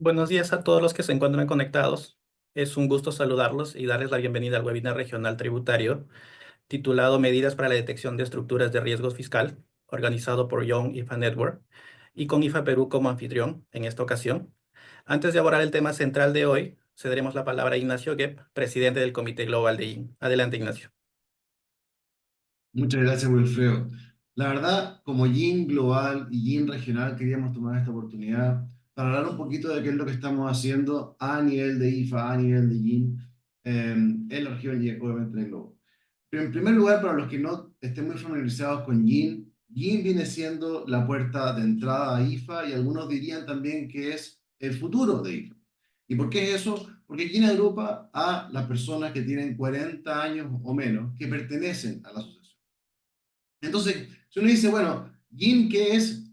Buenos días a todos los que se encuentran conectados. Es un gusto saludarlos y darles la bienvenida al webinar regional tributario titulado Medidas para la detección de estructuras de riesgo fiscal, organizado por Young IFA Network y con IFA Perú como anfitrión en esta ocasión. Antes de abordar el tema central de hoy, cederemos la palabra a Ignacio Guep, presidente del Comité Global de IN. Adelante, Ignacio. Muchas gracias, Wilfredo. La verdad, como Yin Global y Yin Regional, queríamos tomar esta oportunidad para hablar un poquito de qué es lo que estamos haciendo a nivel de IFA, a nivel de Yin, en la región y obviamente en el globo. Pero en primer lugar, para los que no estén muy familiarizados con Yin, Yin viene siendo la puerta de entrada a IFA y algunos dirían también que es el futuro de IFA. ¿Y por qué es eso? Porque Yin agrupa a las personas que tienen 40 años o menos que pertenecen a la asociación. Entonces, si uno dice, bueno, Yin, ¿qué es?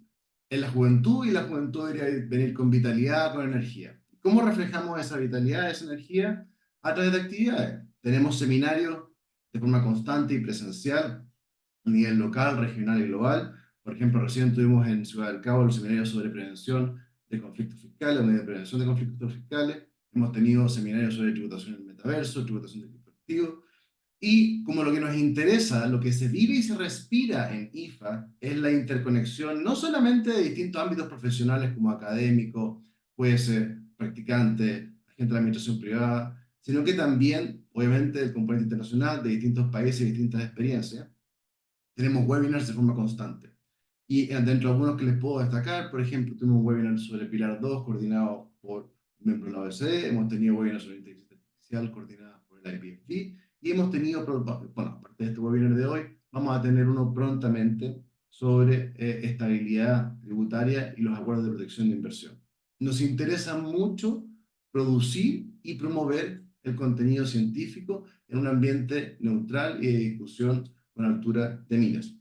En la juventud, y la juventud debería venir con vitalidad, con energía. ¿Cómo reflejamos esa vitalidad, esa energía? A través de actividades. Tenemos seminarios de forma constante y presencial a nivel local, regional y global. Por ejemplo, recién tuvimos en Ciudad del Cabo el seminario sobre prevención de conflictos fiscales, o de prevención de conflictos fiscales. Hemos tenido seminarios sobre tributación en el metaverso, tributación de criptoactivos. Y como lo que nos interesa, lo que se vive y se respira en IFA es la interconexión no solamente de distintos ámbitos profesionales como académico, puede ser practicante, agente de la administración privada, sino que también, obviamente, el componente internacional de distintos países y distintas experiencias. Tenemos webinars de forma constante. Y dentro de algunos que les puedo destacar, por ejemplo, tuvimos un webinar sobre Pilar 2 coordinado por un miembro de la OECD, hemos tenido webinars sobre inteligencia artificial coordinadas por el IPFD, y hemos tenido, bueno, aparte de este webinar de hoy, vamos a tener uno prontamente sobre estabilidad tributaria y los acuerdos de protección de inversión. Nos interesa mucho producir y promover el contenido científico en un ambiente neutral y de discusión con altura de miras.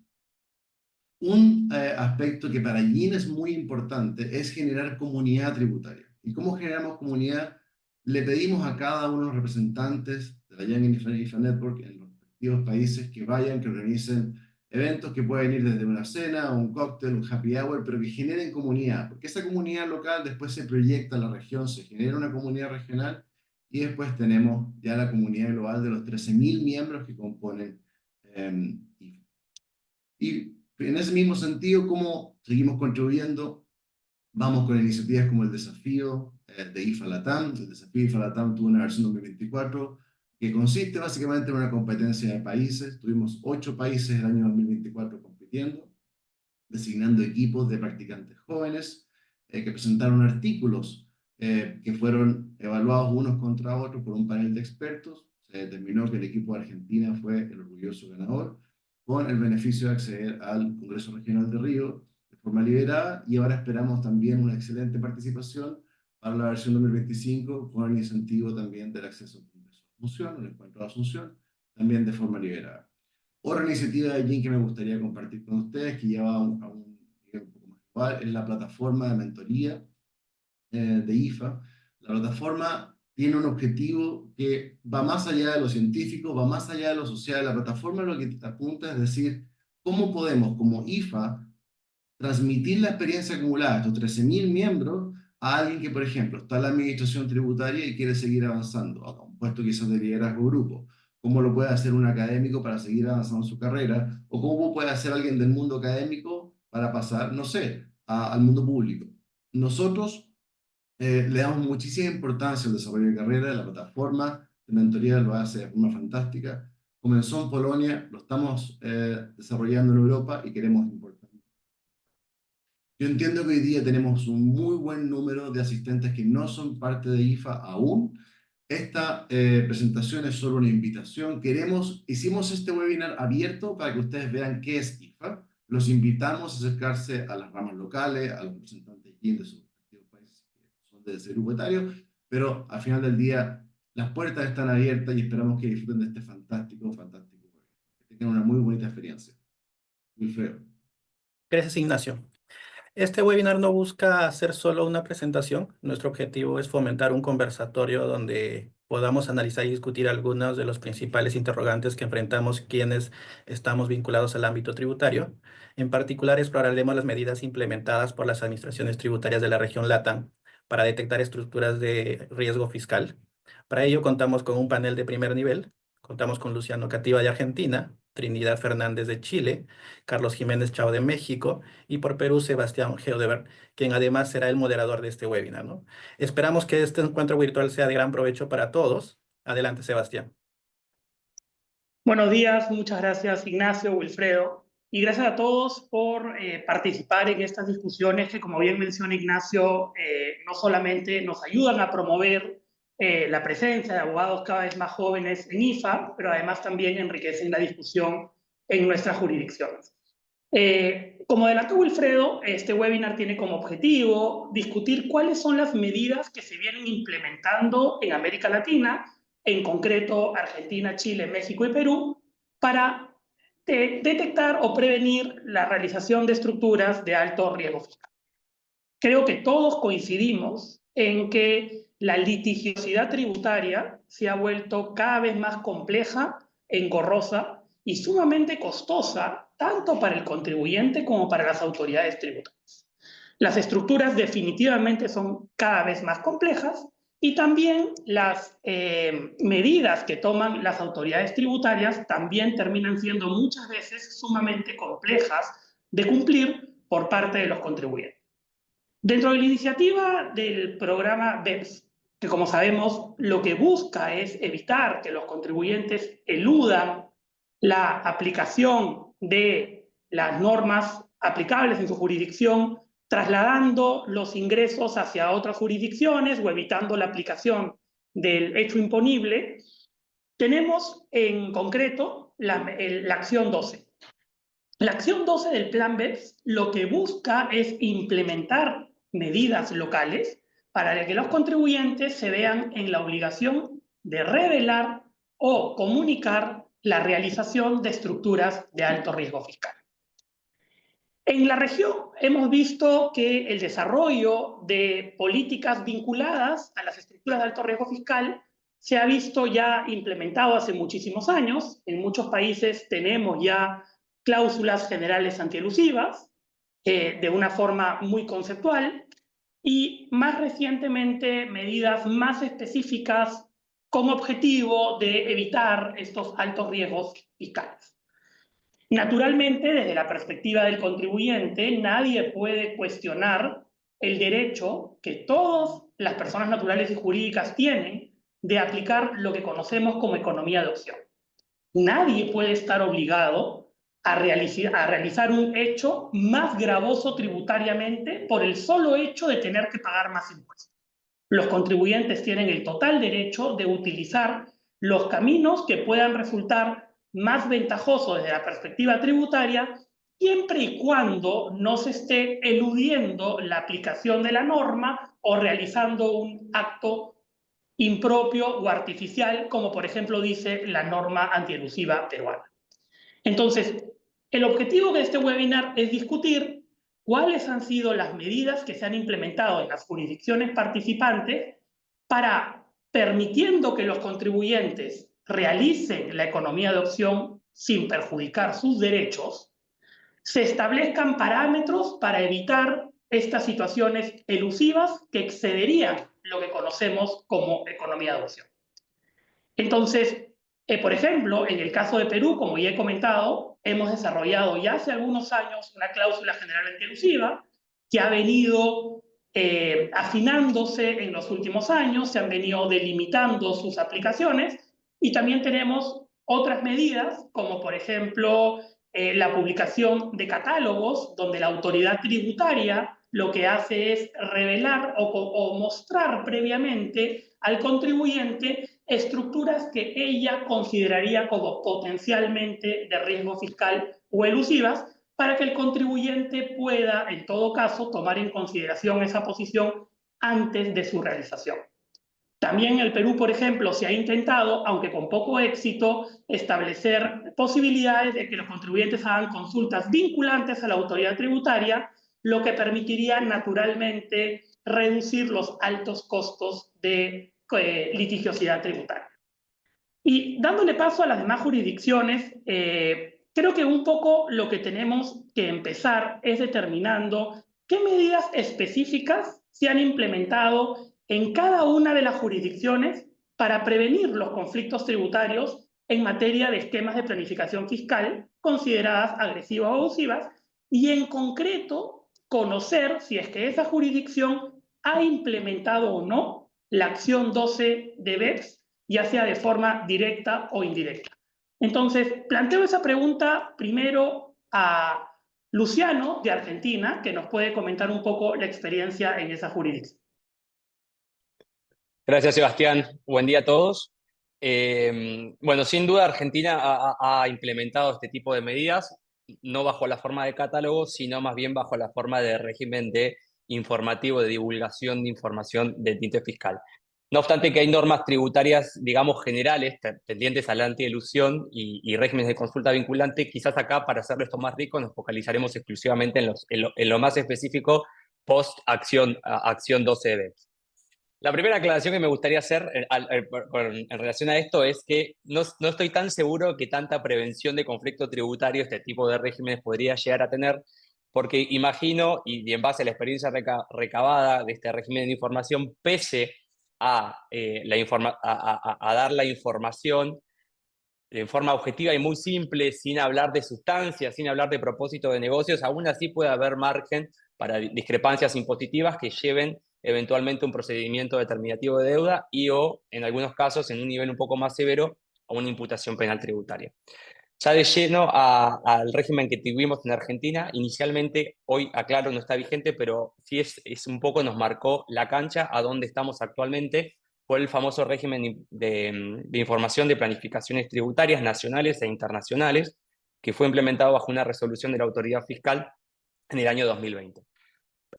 Un aspecto que para Yin es muy importante es generar comunidad tributaria. ¿Y cómo generamos comunidad? Le pedimos a cada uno de los representantes de la Young IFA Network en los respectivos países que vayan, que organicen eventos que pueden ir desde una cena, un cóctel, un happy hour, pero que generen comunidad, porque esa comunidad local después se proyecta en la región, se genera una comunidad regional y después tenemos ya la comunidad global de los 13.000 miembros que componen IFA. Y en ese mismo sentido, ¿cómo seguimos contribuyendo? Vamos con iniciativas como el desafío de IFA Latam. El desafío IFA Latam tuvo una versión 2024 que consiste básicamente en una competencia de países. Tuvimos 8 países el año 2024 compitiendo, designando equipos de practicantes jóvenes que presentaron artículos que fueron evaluados unos contra otros por un panel de expertos. Se determinó que el equipo de Argentina fue el orgulloso ganador, con el beneficio de acceder al Congreso Regional de Río de forma liberada, y ahora esperamos también una excelente participación para la versión 2025 con el incentivo también del acceso al Congreso de Asunción, el encuentro de Asunción, también de forma liberada. Otra iniciativa de Jin que me gustaría compartir con ustedes, que lleva a un nivel un poco más global, es la plataforma de mentoría de IFA. La plataforma tiene un objetivo que va más allá de lo científico, va más allá de lo social. La plataforma lo que apunta es decir, cómo podemos como IFA transmitir la experiencia acumulada, estos 13.000 miembros, a alguien que, por ejemplo, está en la administración tributaria y quiere seguir avanzando, a un puesto quizás de liderazgo grupo. ¿Cómo lo puede hacer un académico para seguir avanzando en su carrera? ¿O cómo puede hacer alguien del mundo académico para pasar, no sé, al mundo público? Nosotros le damos muchísima importancia al desarrollo de carrera. La plataforma de mentoría lo hace de forma fantástica. Comenzó en Polonia, lo estamos desarrollando en Europa y queremos importar. Yo entiendo que hoy día tenemos un muy buen número de asistentes que no son parte de IFA aún. Esta presentación es solo una invitación. Hicimos este webinar abierto para que ustedes vean qué es IFA. Los invitamos a acercarse a las ramas locales, a los representantes de sus respectivos países que son de ese grupo etario, pero al final del día las puertas están abiertas y esperamos que disfruten de este fantástico, fantástico webinar. Que tengan una muy bonita experiencia. Wilfredo. Gracias, Ignacio. Este webinar no busca hacer solo una presentación. Nuestro objetivo es fomentar un conversatorio donde podamos analizar y discutir algunos de los principales interrogantes que enfrentamos quienes estamos vinculados al ámbito tributario. En particular, exploraremos las medidas implementadas por las administraciones tributarias de la región LATAM para detectar estructuras de riesgo fiscal. Para ello contamos con un panel de primer nivel. Contamos con Luciano Cativa de Argentina, Trinidad Fernández de Chile, Carlos Jiménez Chao de México y por Perú Sebastián Geodeber, quien además será el moderador de este webinar, ¿no? Esperamos que este encuentro virtual sea de gran provecho para todos. Adelante, Sebastián. Buenos días, muchas gracias Ignacio, Wilfredo, y gracias a todos por participar en estas discusiones que, como bien menciona Ignacio, no solamente nos ayudan a promover la presencia de abogados cada vez más jóvenes en IFA, pero además también enriquecen la discusión en nuestras jurisdicciones. Como adelantó Wilfredo, este webinar tiene como objetivo discutir cuáles son las medidas que se vienen implementando en América Latina, en concreto Argentina, Chile, México y Perú, para detectar o prevenir la realización de estructuras de alto riesgo fiscal. Creo que todos coincidimos en que la litigiosidad tributaria se ha vuelto cada vez más compleja, engorrosa y sumamente costosa, tanto para el contribuyente como para las autoridades tributarias. Las estructuras definitivamente son cada vez más complejas y también las medidas que toman las autoridades tributarias también terminan siendo muchas veces sumamente complejas de cumplir por parte de los contribuyentes. Dentro de la iniciativa del programa BEPS, que como sabemos lo que busca es evitar que los contribuyentes eludan la aplicación de las normas aplicables en su jurisdicción, trasladando los ingresos hacia otras jurisdicciones o evitando la aplicación del hecho imponible, tenemos en concreto la acción 12. La acción 12 del Plan BEPS lo que busca es implementar medidas locales para que los contribuyentes se vean en la obligación de revelar o comunicar la realización de estructuras de alto riesgo fiscal. En la región hemos visto que el desarrollo de políticas vinculadas a las estructuras de alto riesgo fiscal se ha visto ya implementado hace muchísimos años. En muchos países tenemos ya cláusulas generales antielusivas de una forma muy conceptual y más recientemente medidas más específicas con objetivo de evitar estos altos riesgos fiscales. Naturalmente, desde la perspectiva del contribuyente, nadie puede cuestionar el derecho que todas las personas naturales y jurídicas tienen de aplicar lo que conocemos como economía de opción. Nadie puede estar obligado a realizar un hecho más gravoso tributariamente por el solo hecho de tener que pagar más impuestos. Los contribuyentes tienen el total derecho de utilizar los caminos que puedan resultar más ventajosos desde la perspectiva tributaria, siempre y cuando no se esté eludiendo la aplicación de la norma o realizando un acto impropio o artificial, como por ejemplo dice la norma antielusiva peruana. Entonces, el objetivo de este webinar es discutir cuáles han sido las medidas que se han implementado en las jurisdicciones participantes para, permitiendo que los contribuyentes realicen la economía de opción sin perjudicar sus derechos, se establezcan parámetros para evitar estas situaciones elusivas que excederían lo que conocemos como economía de opción. Entonces, por ejemplo, en el caso de Perú, como ya he comentado, hemos desarrollado ya hace algunos años una cláusula general antielusiva que ha venido afinándose en los últimos años, se han venido delimitando sus aplicaciones y también tenemos otras medidas, como por ejemplo la publicación de catálogos, donde la autoridad tributaria lo que hace es revelar o mostrar previamente al contribuyente estructuras que ella consideraría como potencialmente de riesgo fiscal o elusivas, para que el contribuyente pueda, en todo caso, tomar en consideración esa posición antes de su realización. También en el Perú, por ejemplo, se ha intentado, aunque con poco éxito, establecer posibilidades de que los contribuyentes hagan consultas vinculantes a la autoridad tributaria, lo que permitiría naturalmente reducir los altos costos de litigiosidad tributaria. Y dándole paso a las demás jurisdicciones, creo que un poco lo que tenemos que empezar es determinando qué medidas específicas se han implementado en cada una de las jurisdicciones para prevenir los conflictos tributarios en materia de esquemas de planificación fiscal consideradas agresivas o abusivas, y en concreto conocer si es que esa jurisdicción ha implementado o no la acción 12 de BEPS, ya sea de forma directa o indirecta. Entonces, planteo esa pregunta primero a Luciano, de Argentina, que nos puede comentar un poco la experiencia en esa jurisdicción. Gracias, Sebastián. Buen día a todos. Bueno, sin duda Argentina ha implementado este tipo de medidas, no bajo la forma de catálogo, sino más bien bajo la forma de régimen de informativo, de divulgación de información del tinte fiscal. No obstante que hay normas tributarias, digamos, generales, tendientes a la antielusión y regímenes de consulta vinculante, quizás acá, para hacerlo esto más rico, nos focalizaremos exclusivamente en lo más específico post-acción 12 de BEPS. La primera aclaración que me gustaría hacer en relación a esto es que no estoy tan seguro que tanta prevención de conflicto tributario este tipo de regímenes podría llegar a tener, porque imagino, y en base a la experiencia recabada de este régimen de información, pese a dar la información de forma objetiva y muy simple, sin hablar de sustancias, sin hablar de propósito de negocios, aún así puede haber margen para discrepancias impositivas que lleven eventualmente un procedimiento determinativo de deuda y o, en algunos casos, en un nivel un poco más severo, a una imputación penal tributaria. Ya de lleno al régimen que tuvimos en Argentina, inicialmente, hoy aclaro, no está vigente, pero sí es un poco nos marcó la cancha a donde estamos actualmente, fue el famoso régimen de información de planificaciones tributarias nacionales e internacionales, que fue implementado bajo una resolución de la autoridad fiscal en el año 2020.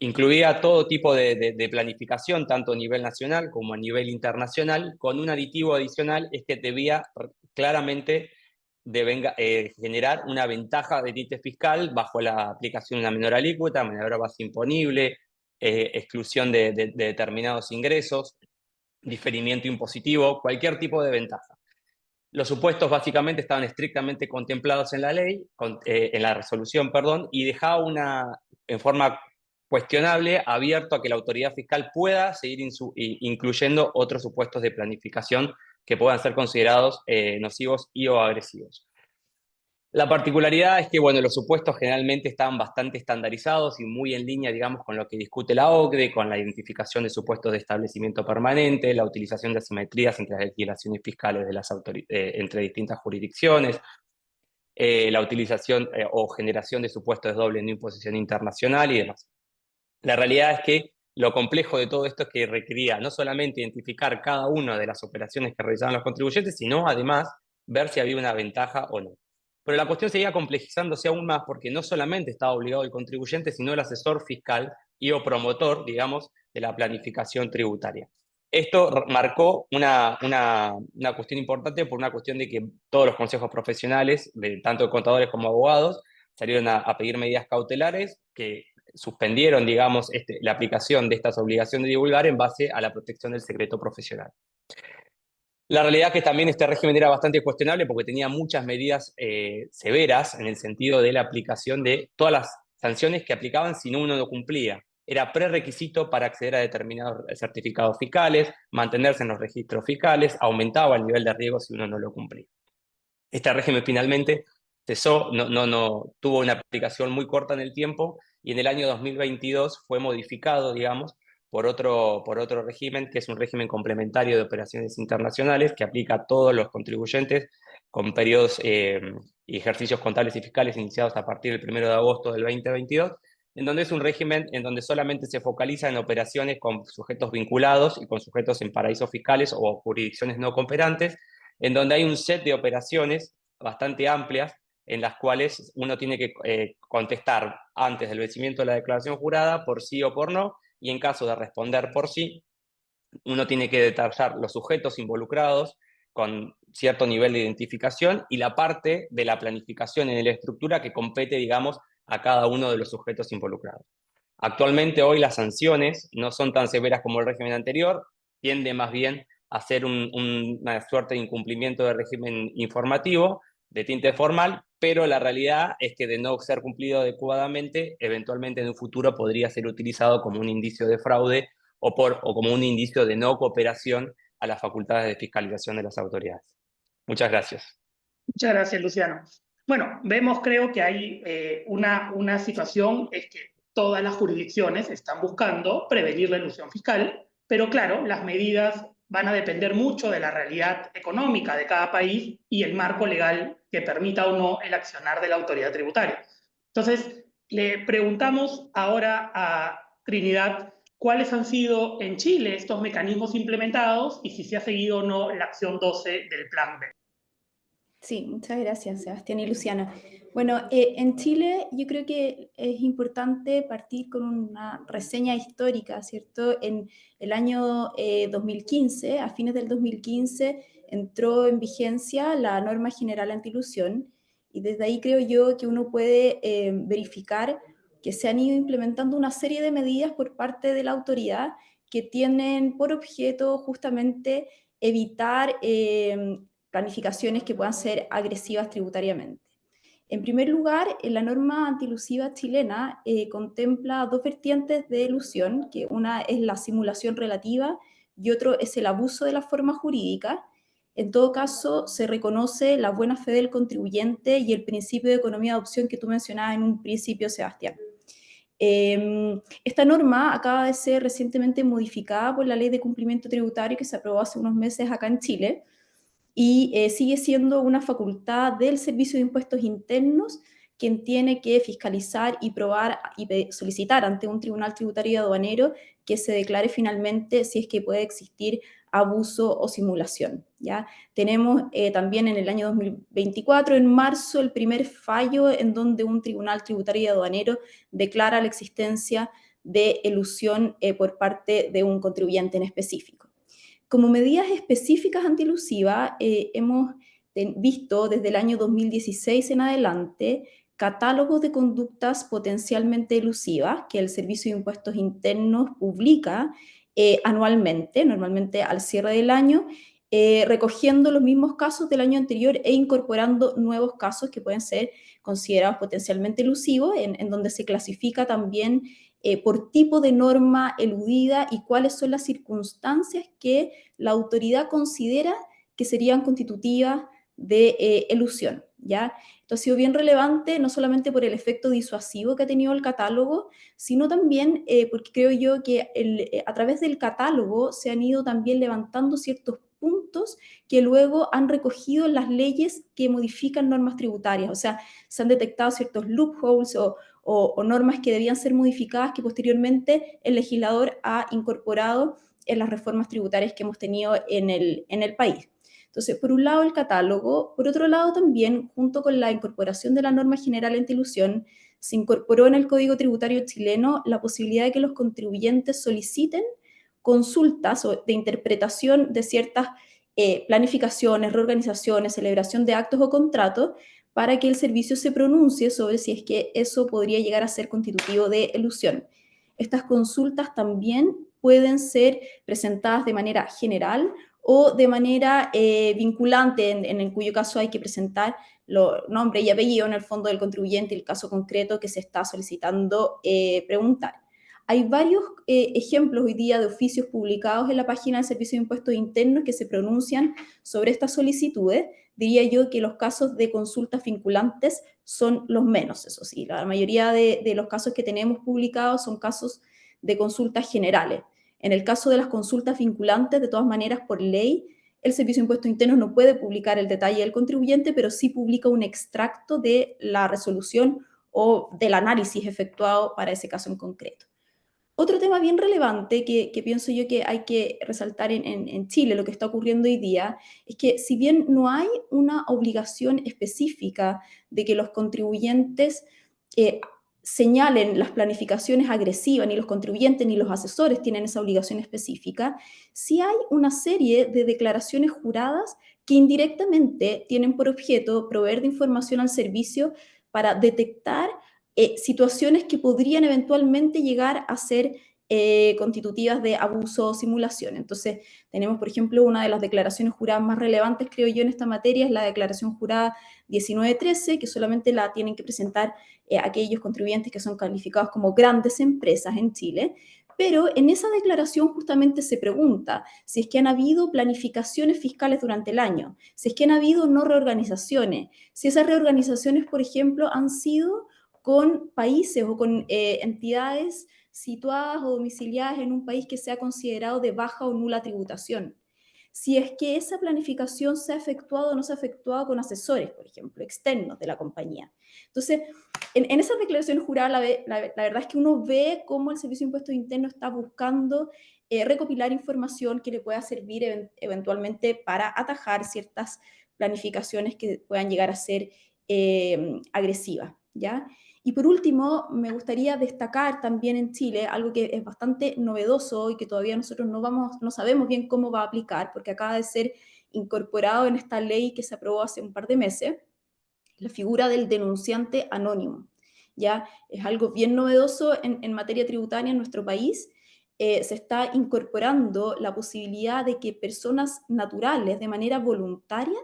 Incluía todo tipo de planificación, tanto a nivel nacional como a nivel internacional, con un aditivo adicional, es que debía claramente generar una ventaja de tinte fiscal bajo la aplicación de una menor alícuota, menor base imponible, exclusión de determinados ingresos, diferimiento impositivo, cualquier tipo de ventaja. Los supuestos básicamente estaban estrictamente contemplados en la ley, en la resolución, perdón, y dejaba en forma cuestionable, abierto a que la autoridad fiscal pueda seguir incluyendo otros supuestos de planificación que puedan ser considerados nocivos y o agresivos. La particularidad es que, bueno, los supuestos generalmente estaban bastante estandarizados y muy en línea, digamos, con lo que discute la OCDE, con la identificación de supuestos de establecimiento permanente, la utilización de asimetrías entre las legislaciones fiscales entre distintas jurisdicciones, la utilización o generación de supuestos de doble no imposición internacional y demás. La realidad es que lo complejo de todo esto es que requería no solamente identificar cada una de las operaciones que realizaban los contribuyentes, sino además ver si había una ventaja o no. Pero la cuestión seguía complejizándose aún más porque no solamente estaba obligado el contribuyente, sino el asesor fiscal y o promotor, digamos, de la planificación tributaria. Esto marcó una cuestión importante por una cuestión de que todos los consejos profesionales, tanto de contadores como abogados, salieron a pedir medidas cautelares que suspendieron, digamos, la aplicación de estas obligaciones de divulgar en base a la protección del secreto profesional. La realidad es que también este régimen era bastante cuestionable porque tenía muchas medidas severas en el sentido de la aplicación de todas las sanciones que aplicaban si uno no cumplía. Era prerequisito para acceder a determinados certificados fiscales, mantenerse en los registros fiscales, aumentaba el nivel de riesgo si uno no lo cumplía. Este régimen finalmente cesó, tuvo una aplicación muy corta en el tiempo y en el año 2022 fue modificado, digamos, por otro régimen, que es un régimen complementario de operaciones internacionales que aplica a todos los contribuyentes con periodos y ejercicios contables y fiscales iniciados a partir del 1 de agosto del 2022, en donde es un régimen en donde solamente se focaliza en operaciones con sujetos vinculados y con sujetos en paraísos fiscales o jurisdicciones no cooperantes, en donde hay un set de operaciones bastante amplias en las cuales uno tiene que contestar antes del vencimiento de la declaración jurada por sí o por no, y en caso de responder por sí, uno tiene que detallar los sujetos involucrados con cierto nivel de identificación y la parte de la planificación en la estructura que compete, digamos, a cada uno de los sujetos involucrados. Actualmente hoy las sanciones no son tan severas como el régimen anterior, tiende más bien a ser una suerte de incumplimiento del régimen informativo, de tinte formal, pero la realidad es que de no ser cumplido adecuadamente, eventualmente en un futuro podría ser utilizado como un indicio de fraude o como un indicio de no cooperación a las facultades de fiscalización de las autoridades. Muchas gracias. Muchas gracias, Luciano. Bueno, vemos, creo que hay una situación, es que todas las jurisdicciones están buscando prevenir la elusión fiscal, pero claro, las medidas van a depender mucho de la realidad económica de cada país y el marco legal que permita o no el accionar de la autoridad tributaria. Entonces, le preguntamos ahora a Trinidad cuáles han sido en Chile estos mecanismos implementados y si se ha seguido o no la acción 12 del Plan B. Sí, muchas gracias, Sebastián y Luciana. Bueno, en Chile yo creo que es importante partir con una reseña histórica, ¿cierto? En el año 2015, a fines del 2015, entró en vigencia la norma general antiilusión y desde ahí creo yo que uno puede verificar que se han ido implementando una serie de medidas por parte de la autoridad que tienen por objeto justamente evitar planificaciones que puedan ser agresivas tributariamente. En primer lugar, la norma antielusiva chilena contempla dos vertientes de elusión, que una es la simulación relativa y otro es el abuso de la forma jurídica. En todo caso, se reconoce la buena fe del contribuyente y el principio de economía de adopción que tú mencionabas en un principio, Sebastián. Esta norma acaba de ser recientemente modificada por la Ley de Cumplimiento Tributario que se aprobó hace unos meses acá en Chile, y sigue siendo una facultad del Servicio de Impuestos Internos quien tiene que fiscalizar y probar y solicitar ante un tribunal tributario y aduanero que se declare finalmente si es que puede existir abuso o simulación, ¿ya? Tenemos también en el año 2024, en marzo, el primer fallo en donde un tribunal tributario y aduanero declara la existencia de elusión por parte de un contribuyente en específico. Como medidas específicas antielusivas, hemos visto desde el año 2016 en adelante catálogos de conductas potencialmente elusivas que el Servicio de Impuestos Internos publica anualmente, normalmente al cierre del año, recogiendo los mismos casos del año anterior e incorporando nuevos casos que pueden ser considerados potencialmente elusivos, en donde se clasifica también por tipo de norma eludida y cuáles son las circunstancias que la autoridad considera que serían constitutivas de elusión, ¿ya? Esto ha sido bien relevante, no solamente por el efecto disuasivo que ha tenido el catálogo, sino también porque creo yo que a través del catálogo se han ido también levantando ciertos puntos que luego han recogido en las leyes que modifican normas tributarias. O sea, se han detectado ciertos loopholes o normas que debían ser modificadas que posteriormente el legislador ha incorporado en las reformas tributarias que hemos tenido en el país. Entonces, por un lado el catálogo, por otro lado también, junto con la incorporación de la norma general antielusión, se incorporó en el Código Tributario chileno la posibilidad de que los contribuyentes soliciten consultas de interpretación de ciertas planificaciones, reorganizaciones, celebración de actos o contratos, para que el servicio se pronuncie sobre si es que eso podría llegar a ser constitutivo de elusión. Estas consultas también pueden ser presentadas de manera general o de manera vinculante, en cuyo caso hay que presentar nombre y apellido en el fondo del contribuyente y el caso concreto que se está solicitando preguntar. Hay varios ejemplos hoy día de oficios publicados en la página del Servicio de Impuestos Internos que se pronuncian sobre estas solicitudes. Diría yo que los casos de consultas vinculantes son los menos, eso sí. La mayoría de los casos que tenemos publicados son casos de consultas generales. En el caso de las consultas vinculantes, de todas maneras, por ley, el Servicio de Impuestos Internos no puede publicar el detalle del contribuyente, pero sí publica un extracto de la resolución o del análisis efectuado para ese caso en concreto. Otro tema bien relevante que pienso yo que hay que resaltar en Chile, lo que está ocurriendo hoy día, es que si bien no hay una obligación específica de que los contribuyentes señalen las planificaciones agresivas, ni los contribuyentes ni los asesores tienen esa obligación específica, sí hay una serie de declaraciones juradas que indirectamente tienen por objeto proveer de información al servicio para detectar situaciones que podrían eventualmente llegar a ser constitutivas de abuso o simulación. Entonces, tenemos, por ejemplo, una de las declaraciones juradas más relevantes, creo yo, en esta materia, es la declaración jurada 1913, que solamente la tienen que presentar aquellos contribuyentes que son calificados como grandes empresas en Chile. Pero en esa declaración justamente se pregunta si es que han habido planificaciones fiscales durante el año, si es que han habido no reorganizaciones, si esas reorganizaciones, por ejemplo, han sido con países o con entidades situadas o domiciliadas en un país que sea considerado de baja o nula tributación. Si es que esa planificación se ha efectuado o no se ha efectuado con asesores, por ejemplo, externos de la compañía. Entonces, en esas declaraciones juradas, la verdad es que uno ve cómo el Servicio de Impuestos Internos está buscando recopilar información que le pueda servir eventualmente para atajar ciertas planificaciones que puedan llegar a ser agresivas, ¿ya? Y por último, me gustaría destacar también en Chile algo que es bastante novedoso y que todavía nosotros no sabemos bien cómo va a aplicar, porque acaba de ser incorporado en esta ley que se aprobó hace un par de meses, la figura del denunciante anónimo. Ya es algo bien novedoso en materia tributaria en nuestro país. Se está incorporando la posibilidad de que personas naturales, de manera voluntaria,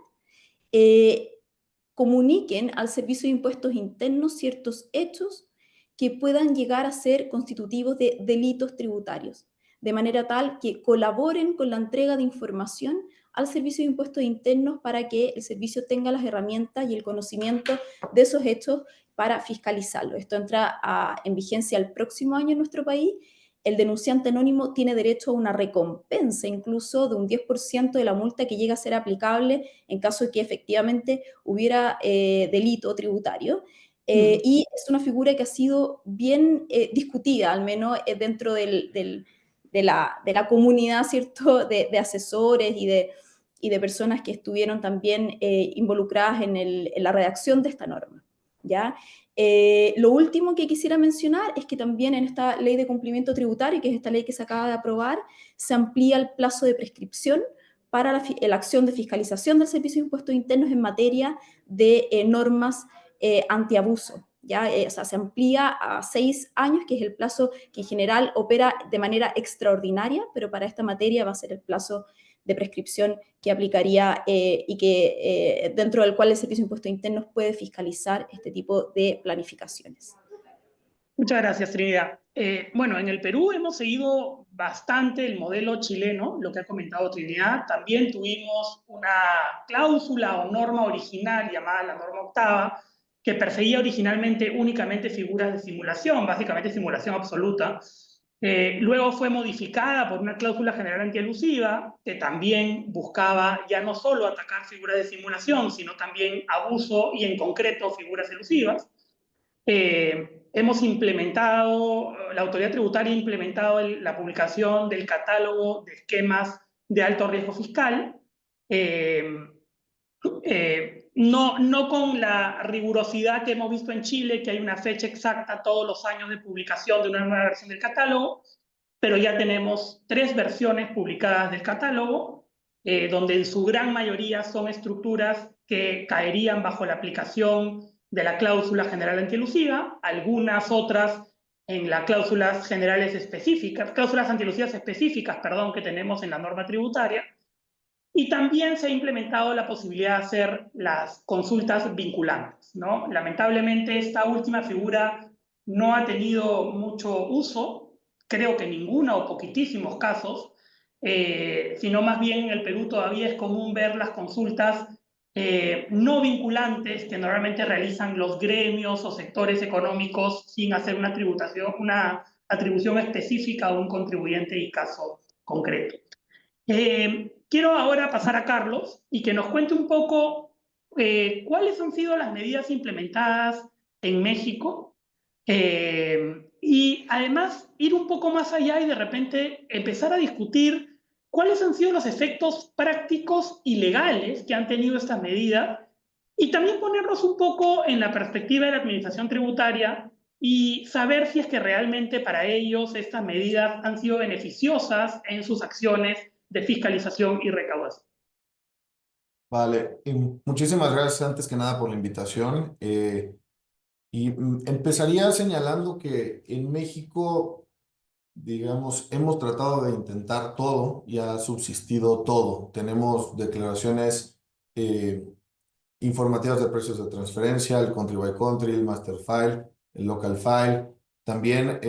comuniquen al Servicio de Impuestos Internos ciertos hechos que puedan llegar a ser constitutivos de delitos tributarios, de manera tal que colaboren con la entrega de información al Servicio de Impuestos Internos para que el servicio tenga las herramientas y el conocimiento de esos hechos para fiscalizarlo. Esto entra en vigencia el próximo año en nuestro país. El denunciante anónimo tiene derecho a una recompensa incluso de un 10% de la multa que llega a ser aplicable en caso de que efectivamente hubiera delito tributario. Y es una figura que ha sido bien discutida, al menos dentro de la comunidad, ¿cierto?, de asesores y de personas que estuvieron también involucradas en la redacción de esta norma, ¿ya? Lo último que quisiera mencionar es que también en esta ley de cumplimiento tributario, que es esta ley que se acaba de aprobar, se amplía el plazo de prescripción para la acción de fiscalización del Servicio de Impuestos Internos en materia de normas antiabuso. ¿Ya? O sea, se amplía a 6 años, que es el plazo que en general opera de manera extraordinaria, pero para esta materia va a ser el plazo de prescripción que aplicaría y que dentro del cual el Servicio de Impuestos Internos puede fiscalizar este tipo de planificaciones. Muchas gracias, Trinidad. Bueno, en el Perú hemos seguido bastante el modelo chileno, lo que ha comentado Trinidad. También tuvimos una cláusula o norma original llamada la norma octava, que perseguía originalmente únicamente figuras de simulación, básicamente simulación absoluta. Luego fue modificada por una cláusula general antielusiva, que también buscaba ya no solo atacar figuras de simulación, sino también abuso y en concreto figuras elusivas. Hemos implementado, la autoridad tributaria ha implementado la publicación del catálogo de esquemas de alto riesgo fiscal, no con la rigurosidad que hemos visto en Chile, que hay una fecha exacta todos los años de publicación de una nueva versión del catálogo, pero ya tenemos 3 versiones publicadas del catálogo, donde en su gran mayoría son estructuras que caerían bajo la aplicación de la cláusula general antielusiva, algunas otras en las cláusulas generales específicas, cláusulas antielusivas específicas, perdón, que tenemos en la norma tributaria. Y también se ha implementado la posibilidad de hacer las consultas vinculantes, ¿no? Lamentablemente esta última figura no ha tenido mucho uso, creo que ninguno o poquitísimos casos, sino más bien en el Perú todavía es común ver las consultas no vinculantes que normalmente realizan los gremios o sectores económicos sin hacer una atribución específica a un contribuyente y caso concreto. Quiero ahora pasar a Carlos y que nos cuente un poco cuáles han sido las medidas implementadas en México y además ir un poco más allá y de repente empezar a discutir cuáles han sido los efectos prácticos y legales que han tenido estas medidas y también ponernos un poco en la perspectiva de la administración tributaria y saber si es que realmente para ellos estas medidas han sido beneficiosas en sus acciones de fiscalización y recaudación. Vale, y muchísimas gracias antes que nada por la invitación. Empezaría señalando que en México digamos, hemos tratado de intentar todo y ha subsistido todo. Tenemos declaraciones informativas de precios de transferencia, el country by country, el master file, el local file. También,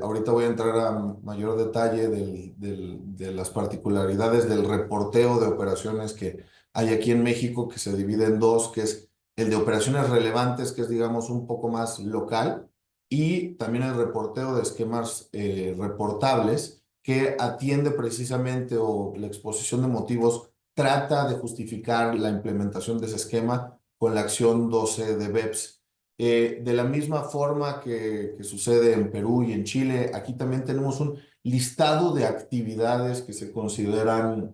ahorita voy a entrar a mayor detalle de las particularidades del reporteo de operaciones que hay aquí en México, que se divide en dos, que es el de operaciones relevantes, que es, digamos, un poco más local, y también el reporteo de esquemas reportables, que atiende precisamente, o la exposición de motivos trata de justificar la implementación de ese esquema con la acción 12 de BEPS. De la misma forma que sucede en Perú y en Chile, aquí también tenemos un listado de actividades que se consideran,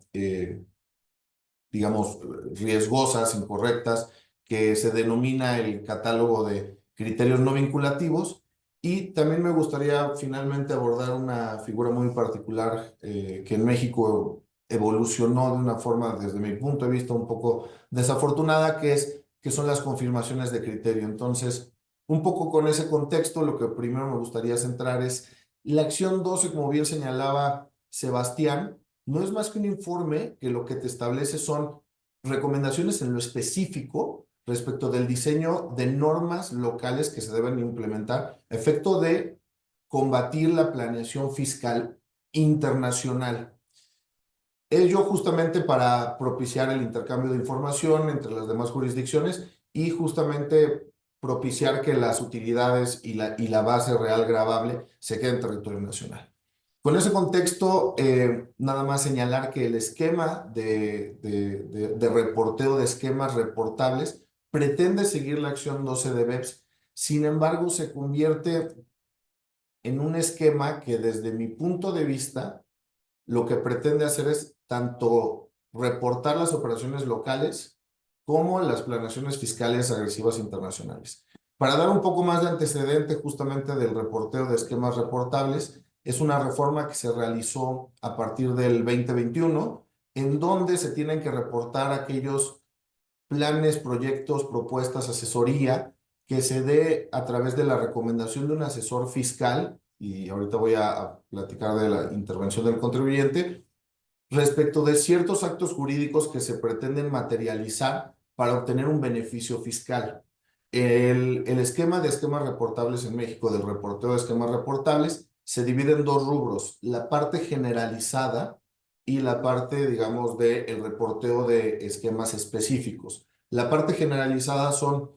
digamos, riesgosas, incorrectas, que se denomina el catálogo de criterios no vinculativos. Y también me gustaría finalmente abordar una figura muy particular que en México evolucionó de una forma, desde mi punto de vista, un poco desafortunada, que son las confirmaciones de criterio. Entonces, un poco con ese contexto, lo que primero me gustaría centrar es la acción 12, como bien señalaba Sebastián, no es más que un informe que lo que te establece son recomendaciones en lo específico respecto del diseño de normas locales que se deben implementar a efecto de combatir la planeación fiscal internacional. Ello justamente para propiciar el intercambio de información entre las demás jurisdicciones y justamente propiciar que las utilidades y la base real gravable se queden en territorio nacional. Con ese contexto, nada más señalar que el esquema de reporteo de esquemas reportables pretende seguir la acción 12 de BEPS, sin embargo, se convierte en un esquema que desde mi punto de vista, lo que pretende hacer es tanto reportar las operaciones locales como las planeaciones fiscales agresivas internacionales. Para dar un poco más de antecedente justamente del reporteo de esquemas reportables, es una reforma que se realizó a partir del 2021, en donde se tienen que reportar aquellos planes, proyectos, propuestas, asesoría que se dé a través de la recomendación de un asesor fiscal, y ahorita voy a platicar de la intervención del contribuyente, respecto de ciertos actos jurídicos que se pretenden materializar para obtener un beneficio fiscal. El esquema de esquemas reportables en México, del reporteo de esquemas reportables, se divide en dos rubros: la parte generalizada y la parte, digamos, del reporteo de esquemas específicos. La parte generalizada son,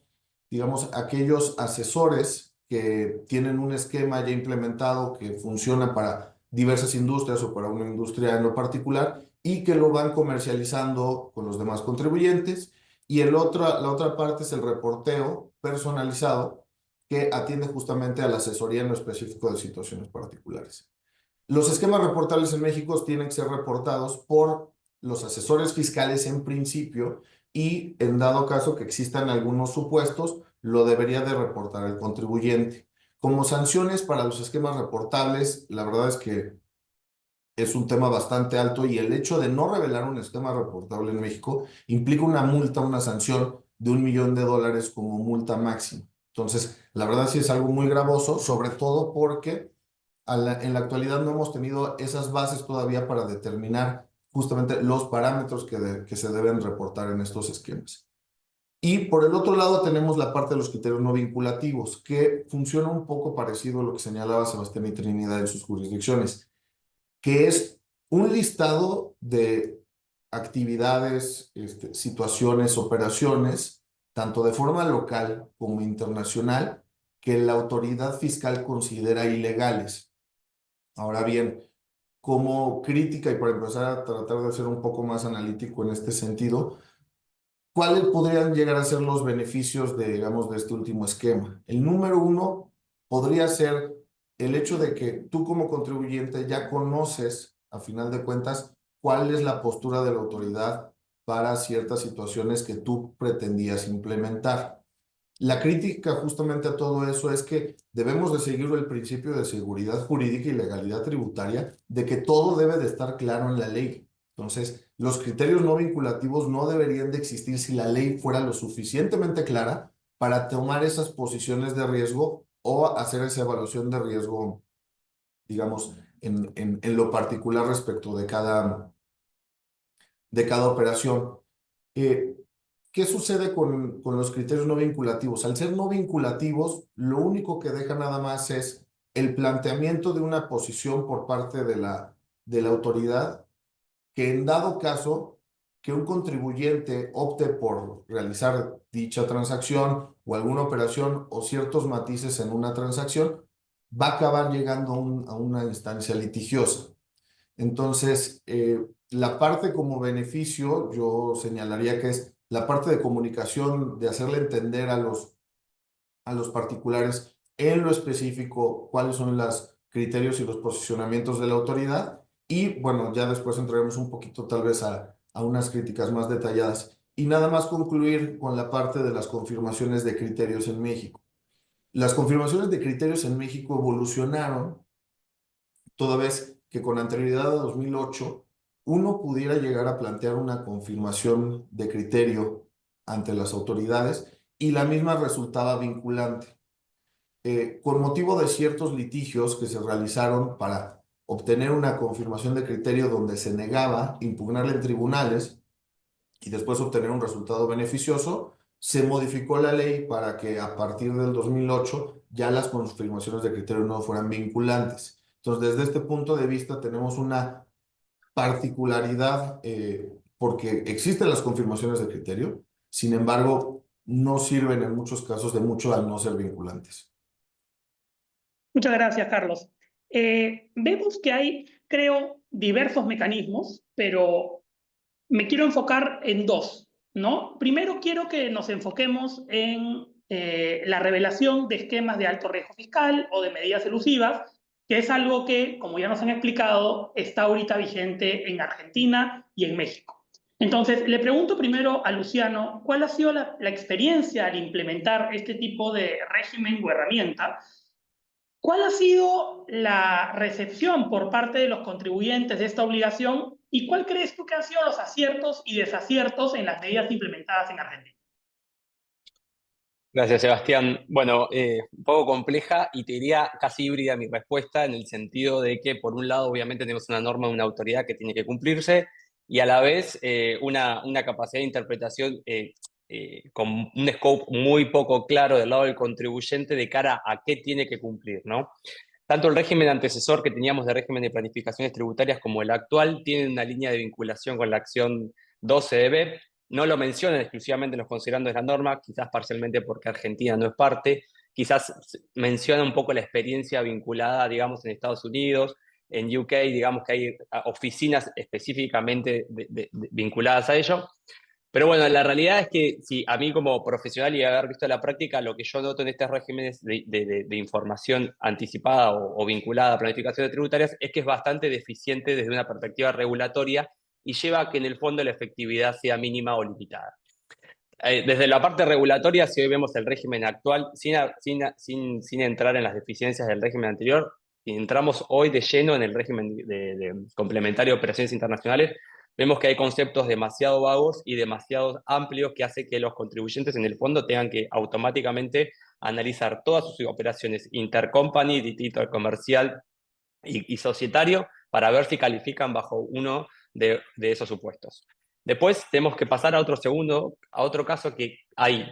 digamos, aquellos asesores que tienen un esquema ya implementado que funciona para diversas industrias o para una industria en lo particular y que lo van comercializando con los demás contribuyentes. Y la otra parte es el reporteo personalizado, que atiende justamente a la asesoría en lo específico de situaciones particulares. Los esquemas reportables en México tienen que ser reportados por los asesores fiscales en principio, y en dado caso que existan algunos supuestos, lo debería de reportar el contribuyente. Como sanciones para los esquemas reportables, la verdad es que es un tema bastante alto, y el hecho de no revelar un esquema reportable en México implica una multa, una sanción de $1 millón como multa máxima. Entonces, la verdad sí es algo muy gravoso, sobre todo porque en la actualidad no hemos tenido esas bases todavía para determinar justamente los parámetros que se deben reportar en estos esquemas. Y por el otro lado tenemos la parte de los criterios no vinculativos, que funciona un poco parecido a lo que señalaba Sebastián y Trinidad en sus jurisdicciones, que es un listado de actividades, situaciones, operaciones, tanto de forma local como internacional, que la autoridad fiscal considera ilegales. Ahora bien, como crítica y para empezar a tratar de ser un poco más analítico en este sentido, ¿cuáles podrían llegar a ser los beneficios de, digamos, de este último esquema? El número uno podría ser el hecho de que tú como contribuyente ya conoces, a final de cuentas, cuál es la postura de la autoridad para ciertas situaciones que tú pretendías implementar. La crítica justamente a todo eso es que debemos de seguir el principio de seguridad jurídica y legalidad tributaria, de que todo debe de estar claro en la ley. Entonces, los criterios no vinculativos no deberían de existir si la ley fuera lo suficientemente clara para tomar esas posiciones de riesgo o hacer esa evaluación de riesgo digamos, en lo particular respecto de cada operación. ¿Qué sucede con los criterios no vinculativos? Al ser no vinculativos, lo único que deja nada más es el planteamiento de una posición por parte de la autoridad, que en dado caso que un contribuyente opte por realizar dicha transacción o alguna operación o ciertos matices en una transacción, va a acabar llegando a una instancia litigiosa. Entonces, la parte como beneficio, yo señalaría que es la parte de comunicación, de hacerle entender a los particulares en lo específico cuáles son los criterios y los posicionamientos de la autoridad. Y bueno, ya después entraremos un poquito tal vez a unas críticas más detalladas. Y nada más concluir con la parte de las confirmaciones de criterios en México. Las confirmaciones de criterios en México evolucionaron toda vez que con anterioridad a 2008 uno pudiera llegar a plantear una confirmación de criterio ante las autoridades y la misma resultaba vinculante. Con motivo de ciertos litigios que se realizaron para obtener una confirmación de criterio donde se negaba impugnarla en tribunales y después obtener un resultado beneficioso, se modificó la ley para que a partir del 2008 ya las confirmaciones de criterio no fueran vinculantes. Entonces, desde este punto de vista tenemos una particularidad porque existen las confirmaciones de criterio, sin embargo, no sirven en muchos casos de mucho al no ser vinculantes. Muchas gracias, Carlos. Vemos que hay, creo, diversos mecanismos, pero me quiero enfocar en dos, ¿no? Primero quiero que nos enfoquemos en la revelación de esquemas de alto riesgo fiscal o de medidas elusivas, que es algo que, como ya nos han explicado, está ahorita vigente en Argentina y en México. Entonces, le pregunto primero a Luciano, ¿cuál ha sido la experiencia al implementar este tipo de régimen o herramienta? ¿Cuál ha sido la recepción por parte de los contribuyentes de esta obligación y cuál crees tú que han sido los aciertos y desaciertos en las medidas implementadas en Argentina? Gracias, Sebastián. Bueno, un poco compleja y te diría casi híbrida mi respuesta en el sentido de que, por un lado, obviamente tenemos una norma de una autoridad que tiene que cumplirse y a la vez una capacidad de interpretación con un scope muy poco claro del lado del contribuyente de cara a qué tiene que cumplir, ¿no? Tanto el régimen antecesor que teníamos de régimen de planificaciones tributarias como el actual tienen una línea de vinculación con la acción 12 de BEP. No lo mencionan exclusivamente en los considerandos de la norma, quizás parcialmente porque Argentina no es parte, quizás menciona un poco la experiencia vinculada, digamos, en Estados Unidos, en UK, digamos que hay oficinas específicamente vinculadas a ello. Pero bueno, la realidad es que si a mí como profesional y haber visto la práctica, lo que yo noto en estos regímenes de información anticipada o vinculada a planificaciones tributarias es que es bastante deficiente desde una perspectiva regulatoria y lleva a que en el fondo la efectividad sea mínima o limitada. Desde la parte regulatoria, si hoy vemos el régimen actual, sin entrar en las deficiencias del régimen anterior, y entramos hoy de lleno en el régimen de complementario de operaciones internacionales, vemos que hay conceptos demasiado vagos y demasiado amplios que hace que los contribuyentes en el fondo tengan que automáticamente analizar todas sus operaciones intercompany, distrito comercial y societario para ver si califican bajo uno de esos supuestos. Después tenemos que pasar a otro caso que hay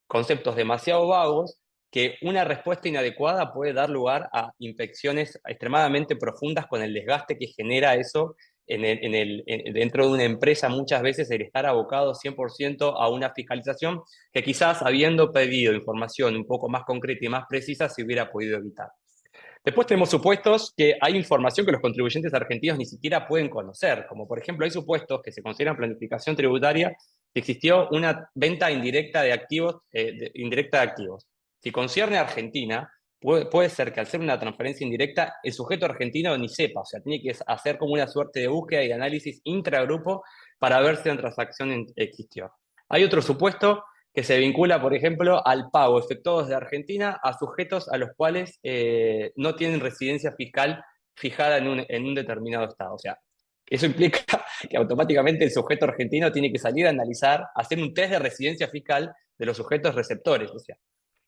conceptos demasiado vagos que una respuesta inadecuada puede dar lugar a infecciones extremadamente profundas con el desgaste que genera eso dentro de una empresa, muchas veces el estar abocado 100% a una fiscalización que quizás habiendo pedido información un poco más concreta y más precisa se hubiera podido evitar. Después tenemos supuestos que hay información que los contribuyentes argentinos ni siquiera pueden conocer, como por ejemplo hay supuestos que se consideran planificación tributaria que existió una venta indirecta de activos. Si concierne a Argentina, puede ser que al ser una transferencia indirecta, el sujeto argentino ni sepa, o sea, tiene que hacer como una suerte de búsqueda y de análisis intragrupo para ver si una transacción existió. Hay otro supuesto que se vincula, por ejemplo, al pago efectuado desde Argentina a sujetos a los cuales no tienen residencia fiscal fijada en un determinado estado. O sea, eso implica que automáticamente el sujeto argentino tiene que salir a analizar, hacer un test de residencia fiscal de los sujetos receptores. O sea,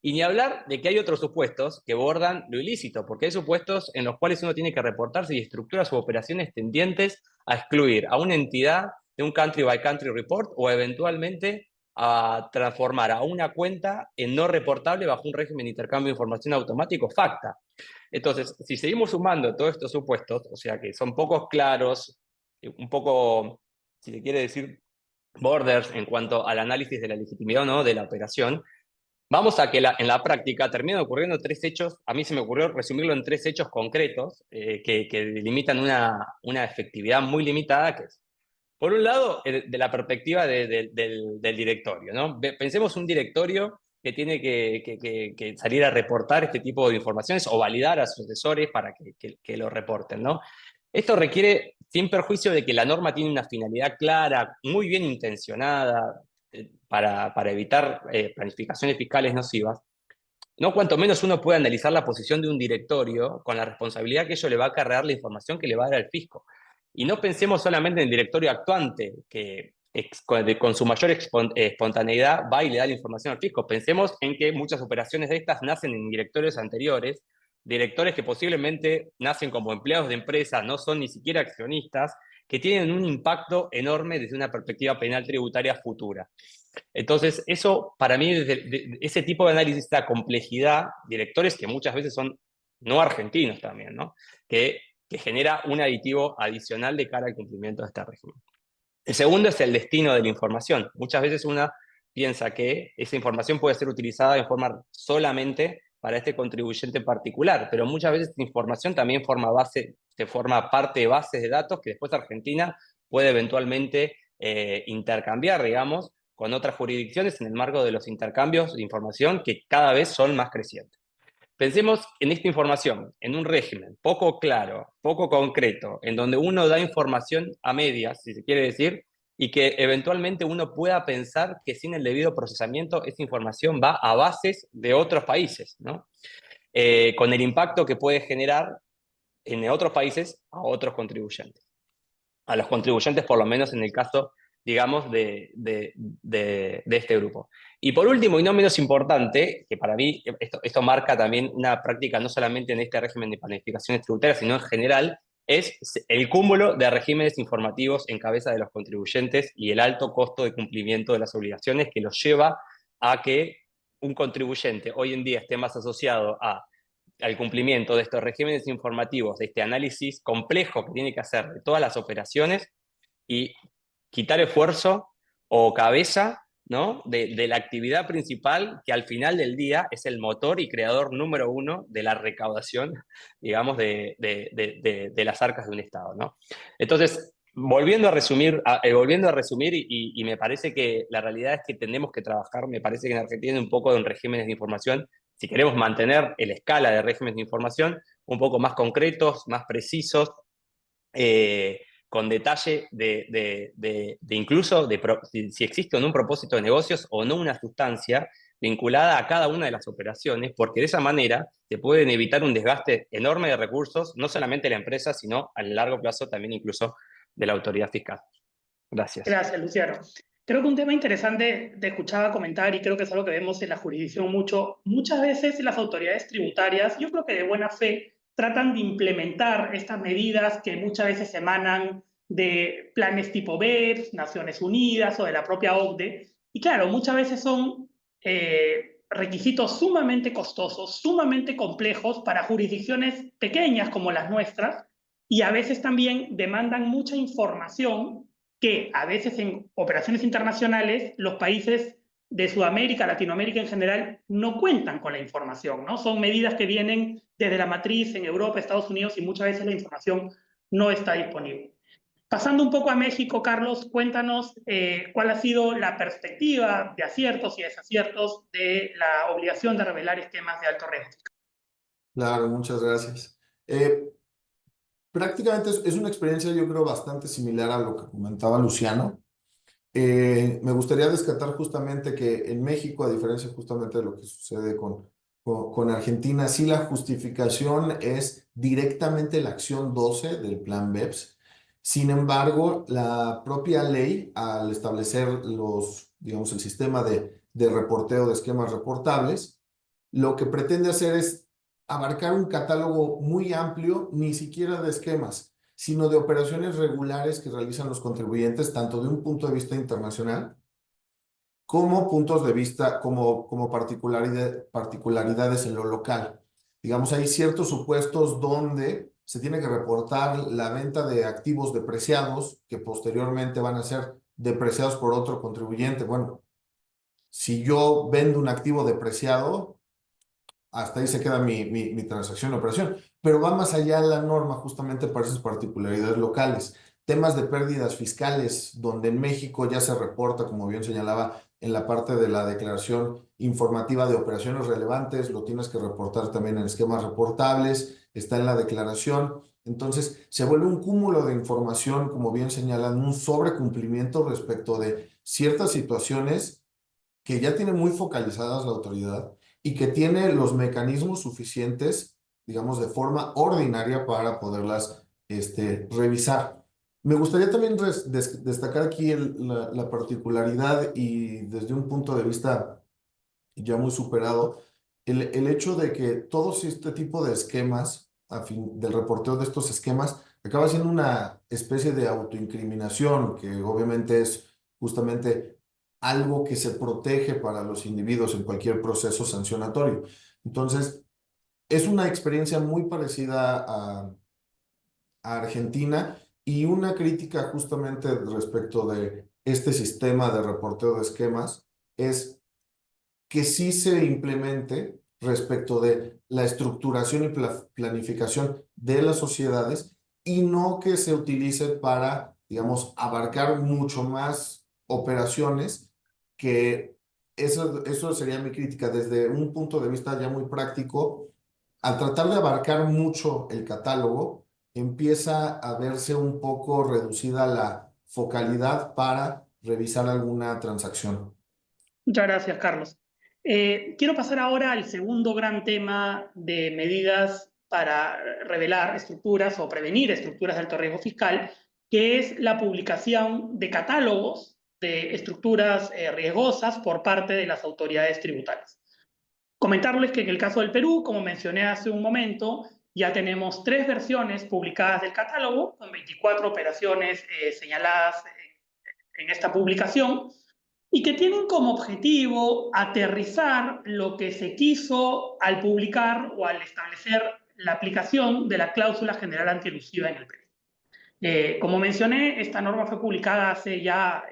Y ni hablar de que hay otros supuestos que bordan lo ilícito, porque hay supuestos en los cuales uno tiene que reportarse y estructuras u operaciones tendientes a excluir a una entidad de un country by country report o eventualmente a transformar a una cuenta en no reportable bajo un régimen de intercambio de información automático, FATCA. Entonces, si seguimos sumando todos estos supuestos, o sea que son pocos claros, un poco, si se quiere decir, borders en cuanto al análisis de la legitimidad o no de la operación, vamos a que en la práctica terminan ocurriendo 3 hechos. A mí se me ocurrió resumirlo en 3 hechos concretos que delimitan una efectividad muy limitada, que es, por un lado, de la perspectiva del directorio, ¿no? Pensemos un directorio que tiene que salir a reportar este tipo de informaciones o validar a sus asesores para que lo reporten, ¿no? Esto requiere, sin perjuicio de que la norma tiene una finalidad clara, muy bien intencionada, para evitar planificaciones fiscales nocivas, no cuanto menos uno puede analizar la posición de un directorio con la responsabilidad que ello le va a acarrear la información que le va a dar al fisco. Y no pensemos solamente en el directorio actuante, que con su mayor espontaneidad va y le da la información al fisco. Pensemos en que muchas operaciones de estas nacen en directorios anteriores, directores que posiblemente nacen como empleados de empresas, no son ni siquiera accionistas, que tienen un impacto enorme desde una perspectiva penal tributaria futura. Entonces, eso para mí, ese tipo de análisis, esta complejidad, directores que muchas veces son no argentinos también, ¿no? Que genera un aditivo adicional de cara al cumplimiento de este régimen. El segundo es el destino de la información. Muchas veces una piensa que esa información puede ser utilizada en forma solamente para este contribuyente en particular, pero muchas veces esta información también forma parte de bases de datos que después Argentina puede eventualmente intercambiar, digamos, con otras jurisdicciones en el marco de los intercambios de información que cada vez son más crecientes. Pensemos en esta información, en un régimen poco claro, poco concreto, en donde uno da información a medias, si se quiere decir, y que eventualmente uno pueda pensar que sin el debido procesamiento esta información va a bases de otros países, ¿no? Con el impacto que puede generar en otros países a otros contribuyentes. A los contribuyentes, por lo menos en el caso, digamos, de este grupo. Y por último, y no menos importante, que para mí esto marca también una práctica no solamente en este régimen de planificaciones tributarias, sino en general, es el cúmulo de regímenes informativos en cabeza de los contribuyentes y el alto costo de cumplimiento de las obligaciones que los lleva a que un contribuyente hoy en día esté más asociado al cumplimiento de estos regímenes informativos, de este análisis complejo que tiene que hacer de todas las operaciones y quitar esfuerzo o cabeza, ¿no? de la actividad principal que al final del día es el motor y creador número 1 de la recaudación, digamos, de las arcas de un Estado, ¿no? Entonces, volviendo a resumir y me parece que la realidad es que tenemos que trabajar, me parece que en Argentina un poco en regímenes de información, si queremos mantener la escala de regímenes de información un poco más concretos, más precisos, con detalle incluso si existe o no un propósito de negocios o no una sustancia vinculada a cada una de las operaciones, porque de esa manera se pueden evitar un desgaste enorme de recursos, no solamente de la empresa, sino a largo plazo también incluso de la autoridad fiscal. Gracias. Gracias, Luciano. Creo que un tema interesante te escuchaba comentar y creo que es algo que vemos en la jurisdicción muchas veces las autoridades tributarias, yo creo que de buena fe, tratan de implementar estas medidas que muchas veces emanan de planes tipo BEPS, Naciones Unidas o de la propia OCDE. Y claro, muchas veces son requisitos sumamente costosos, sumamente complejos para jurisdicciones pequeñas como las nuestras y a veces también demandan mucha información que a veces en operaciones internacionales los países de Sudamérica, Latinoamérica en general, no cuentan con la información, ¿no? Son medidas que vienen desde la matriz en Europa, Estados Unidos, y muchas veces la información no está disponible. Pasando un poco a México, Carlos, cuéntanos cuál ha sido la perspectiva de aciertos y desaciertos de la obligación de revelar esquemas de alto riesgo. Claro, muchas gracias. Prácticamente es una experiencia, yo creo, bastante similar a lo que comentaba Luciano. Me gustaría descartar justamente que en México, a diferencia justamente de lo que sucede con Argentina, sí la justificación es directamente la acción 12 del plan BEPS. Sin embargo, la propia ley, al establecer digamos, el sistema de reporteo de esquemas reportables, lo que pretende hacer es abarcar un catálogo muy amplio, ni siquiera de esquemas, sino de operaciones regulares que realizan los contribuyentes, tanto de un punto de vista internacional, como puntos de vista, como particularidades en lo local. Digamos, hay ciertos supuestos donde se tiene que reportar la venta de activos depreciados que posteriormente van a ser depreciados por otro contribuyente. Bueno, si yo vendo un activo depreciado, hasta ahí se queda mi transacción o operación, pero va más allá de la norma justamente para esas particularidades locales. Temas de pérdidas fiscales, donde en México ya se reporta, como bien señalaba, en la parte de la declaración informativa de operaciones relevantes, lo tienes que reportar también en esquemas reportables, está en la declaración. Entonces, se vuelve un cúmulo de información, como bien señalan, un sobrecumplimiento respecto de ciertas situaciones que ya tiene muy focalizadas la autoridad y que tiene los mecanismos suficientes, digamos, de forma ordinaria para poderlas revisar. Me gustaría también destacar aquí la particularidad y desde un punto de vista ya muy superado, el hecho de que todos este tipo de esquemas, del reporteo de estos esquemas, acaba siendo una especie de autoincriminación, que obviamente es justamente algo que se protege para los individuos en cualquier proceso sancionatorio. Entonces, es una experiencia muy parecida a Argentina y una crítica justamente respecto de este sistema de reporteo de esquemas es que sí se implemente respecto de la estructuración y planificación de las sociedades y no que se utilice para, digamos, abarcar mucho más operaciones, que eso sería mi crítica desde un punto de vista ya muy práctico. Al tratar de abarcar mucho el catálogo, empieza a verse un poco reducida la focalidad para revisar alguna transacción. Muchas gracias, Carlos. Quiero pasar ahora al segundo gran tema de medidas para revelar estructuras o prevenir estructuras de alto riesgo fiscal, que es la publicación de catálogos de estructuras riesgosas por parte de las autoridades tributarias. Comentarles que en el caso del Perú, como mencioné hace un momento, ya tenemos 3 versiones publicadas del catálogo, con 24 operaciones señaladas en esta publicación, y que tienen como objetivo aterrizar lo que se quiso al publicar o al establecer la aplicación de la cláusula general antielusiva en el Perú. Como mencioné, esta norma fue publicada hace ya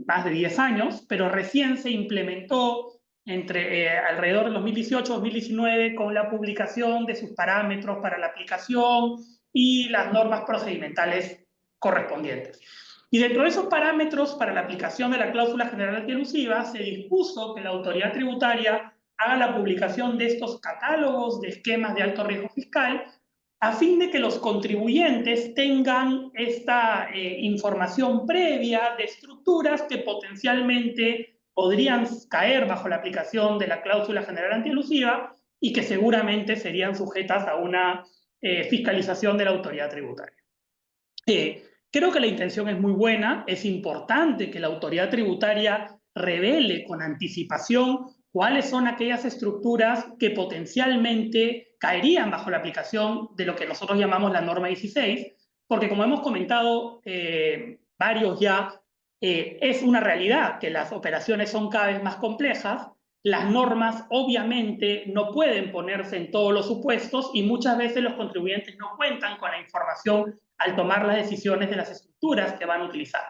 más de 10 años, pero recién se implementó alrededor de 2018-2019 con la publicación de sus parámetros para la aplicación y las normas procedimentales correspondientes. Y dentro de esos parámetros para la aplicación de la cláusula general antielusiva se dispuso que la autoridad tributaria haga la publicación de estos catálogos de esquemas de alto riesgo fiscal a fin de que los contribuyentes tengan esta información previa de estructuras que potencialmente podrían caer bajo la aplicación de la cláusula general antielusiva y que seguramente serían sujetas a una fiscalización de la autoridad tributaria. Creo que la intención es muy buena, es importante que la autoridad tributaria revele con anticipación cuáles son aquellas estructuras que potencialmente caerían bajo la aplicación de lo que nosotros llamamos la norma 16, porque como hemos comentado varios ya, es una realidad que las operaciones son cada vez más complejas, las normas obviamente no pueden ponerse en todos los supuestos y muchas veces los contribuyentes no cuentan con la información al tomar las decisiones de las estructuras que van a utilizar.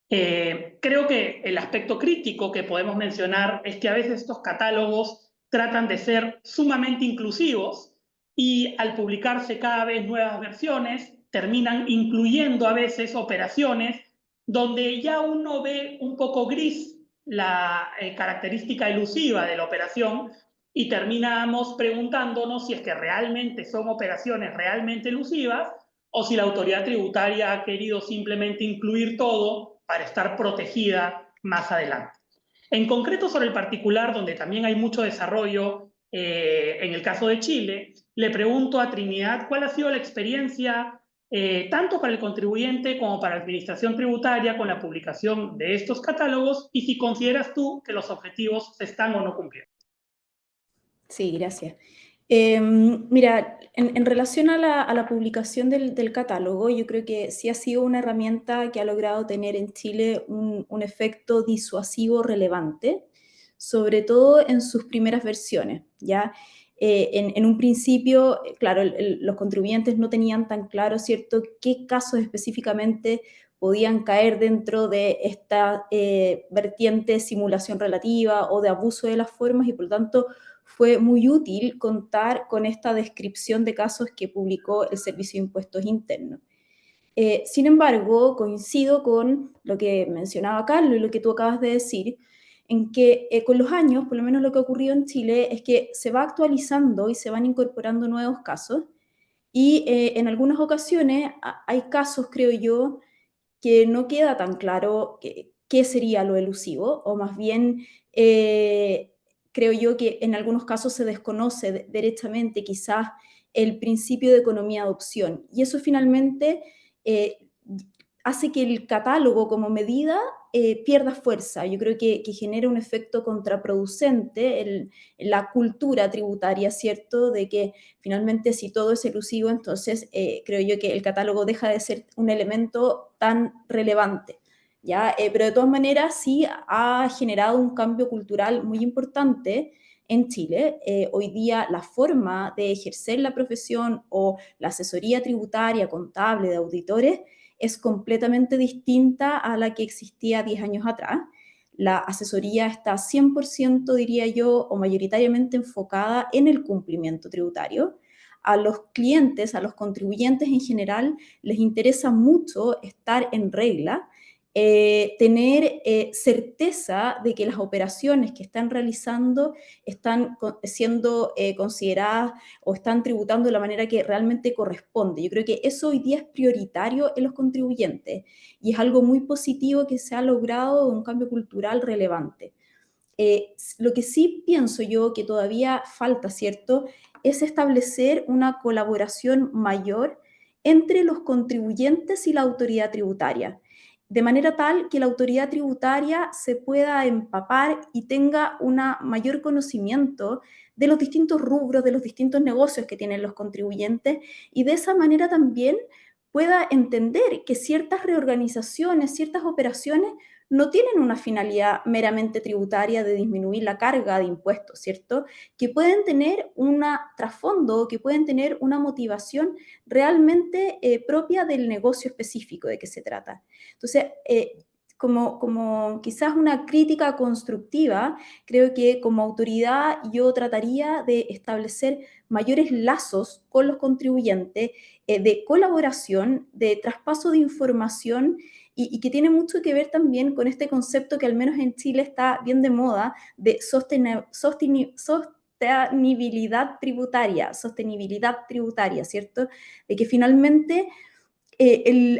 Creo que el aspecto crítico que podemos mencionar es que a veces estos catálogos tratan de ser sumamente inclusivos y al publicarse cada vez nuevas versiones terminan incluyendo a veces operaciones donde ya uno ve un poco gris la característica elusiva de la operación y terminamos preguntándonos si es que realmente son operaciones realmente elusivas o si la autoridad tributaria ha querido simplemente incluir todo para estar protegida más adelante. En concreto sobre el particular, donde también hay mucho desarrollo, en el caso de Chile, le pregunto a Trinidad cuál ha sido la experiencia tanto para el contribuyente como para la administración tributaria con la publicación de estos catálogos y si consideras tú que los objetivos se están o no cumpliendo. Sí, gracias. Mira, en relación a la publicación del catálogo, yo creo que sí ha sido una herramienta que ha logrado tener en Chile un efecto disuasivo relevante, sobre todo en sus primeras versiones, ¿ya? En un principio, claro, los contribuyentes no tenían tan claro, ¿cierto?, qué casos específicamente podían caer dentro de esta vertiente de simulación relativa o de abuso de las formas, y por lo tanto fue muy útil contar con esta descripción de casos que publicó el Servicio de Impuestos Internos. Sin embargo, coincido con lo que mencionaba Carlos y lo que tú acabas de decir, en que con los años, por lo menos lo que ha ocurrido en Chile, es que se va actualizando y se van incorporando nuevos casos, y en algunas ocasiones hay casos, creo yo, que no queda tan claro qué sería lo elusivo, o más bien creo yo que en algunos casos se desconoce derechamente quizás el principio de economía de opción, y eso finalmente eh, hace que el catálogo como medida pierda fuerza. Yo creo que genera un efecto contraproducente en la cultura tributaria, ¿cierto? De que finalmente si todo es elusivo, entonces creo yo que el catálogo deja de ser un elemento tan relevante, ¿ya? Pero de todas maneras sí ha generado un cambio cultural muy importante en Chile. Hoy día la forma de ejercer la profesión o la asesoría tributaria, contable, de auditores, es completamente distinta a la que existía 10 años atrás. La asesoría está 100%, diría yo, o mayoritariamente enfocada en el cumplimiento tributario. A los clientes, a los contribuyentes en general, les interesa mucho estar en regla, tener certeza de que las operaciones que están realizando están siendo consideradas o están tributando de la manera que realmente corresponde. Yo creo que eso hoy día es prioritario en los contribuyentes y es algo muy positivo que se ha logrado, un cambio cultural relevante. Lo que sí pienso yo que todavía falta, ¿cierto?, es establecer una colaboración mayor entre los contribuyentes y la autoridad tributaria, de manera tal que la autoridad tributaria se pueda empapar y tenga un mayor conocimiento de los distintos rubros, de los distintos negocios que tienen los contribuyentes, y de esa manera también pueda entender que ciertas reorganizaciones, ciertas operaciones no tienen una finalidad meramente tributaria de disminuir la carga de impuestos, ¿cierto? Que pueden tener un trasfondo, que pueden tener una motivación realmente propia del negocio específico de que se trata. Entonces, como quizás una crítica constructiva, creo que como autoridad yo trataría de establecer mayores lazos con los contribuyentes, de colaboración, de traspaso de información, y que tiene mucho que ver también con este concepto que al menos en Chile está bien de moda, de sostenibilidad tributaria, ¿cierto? De que finalmente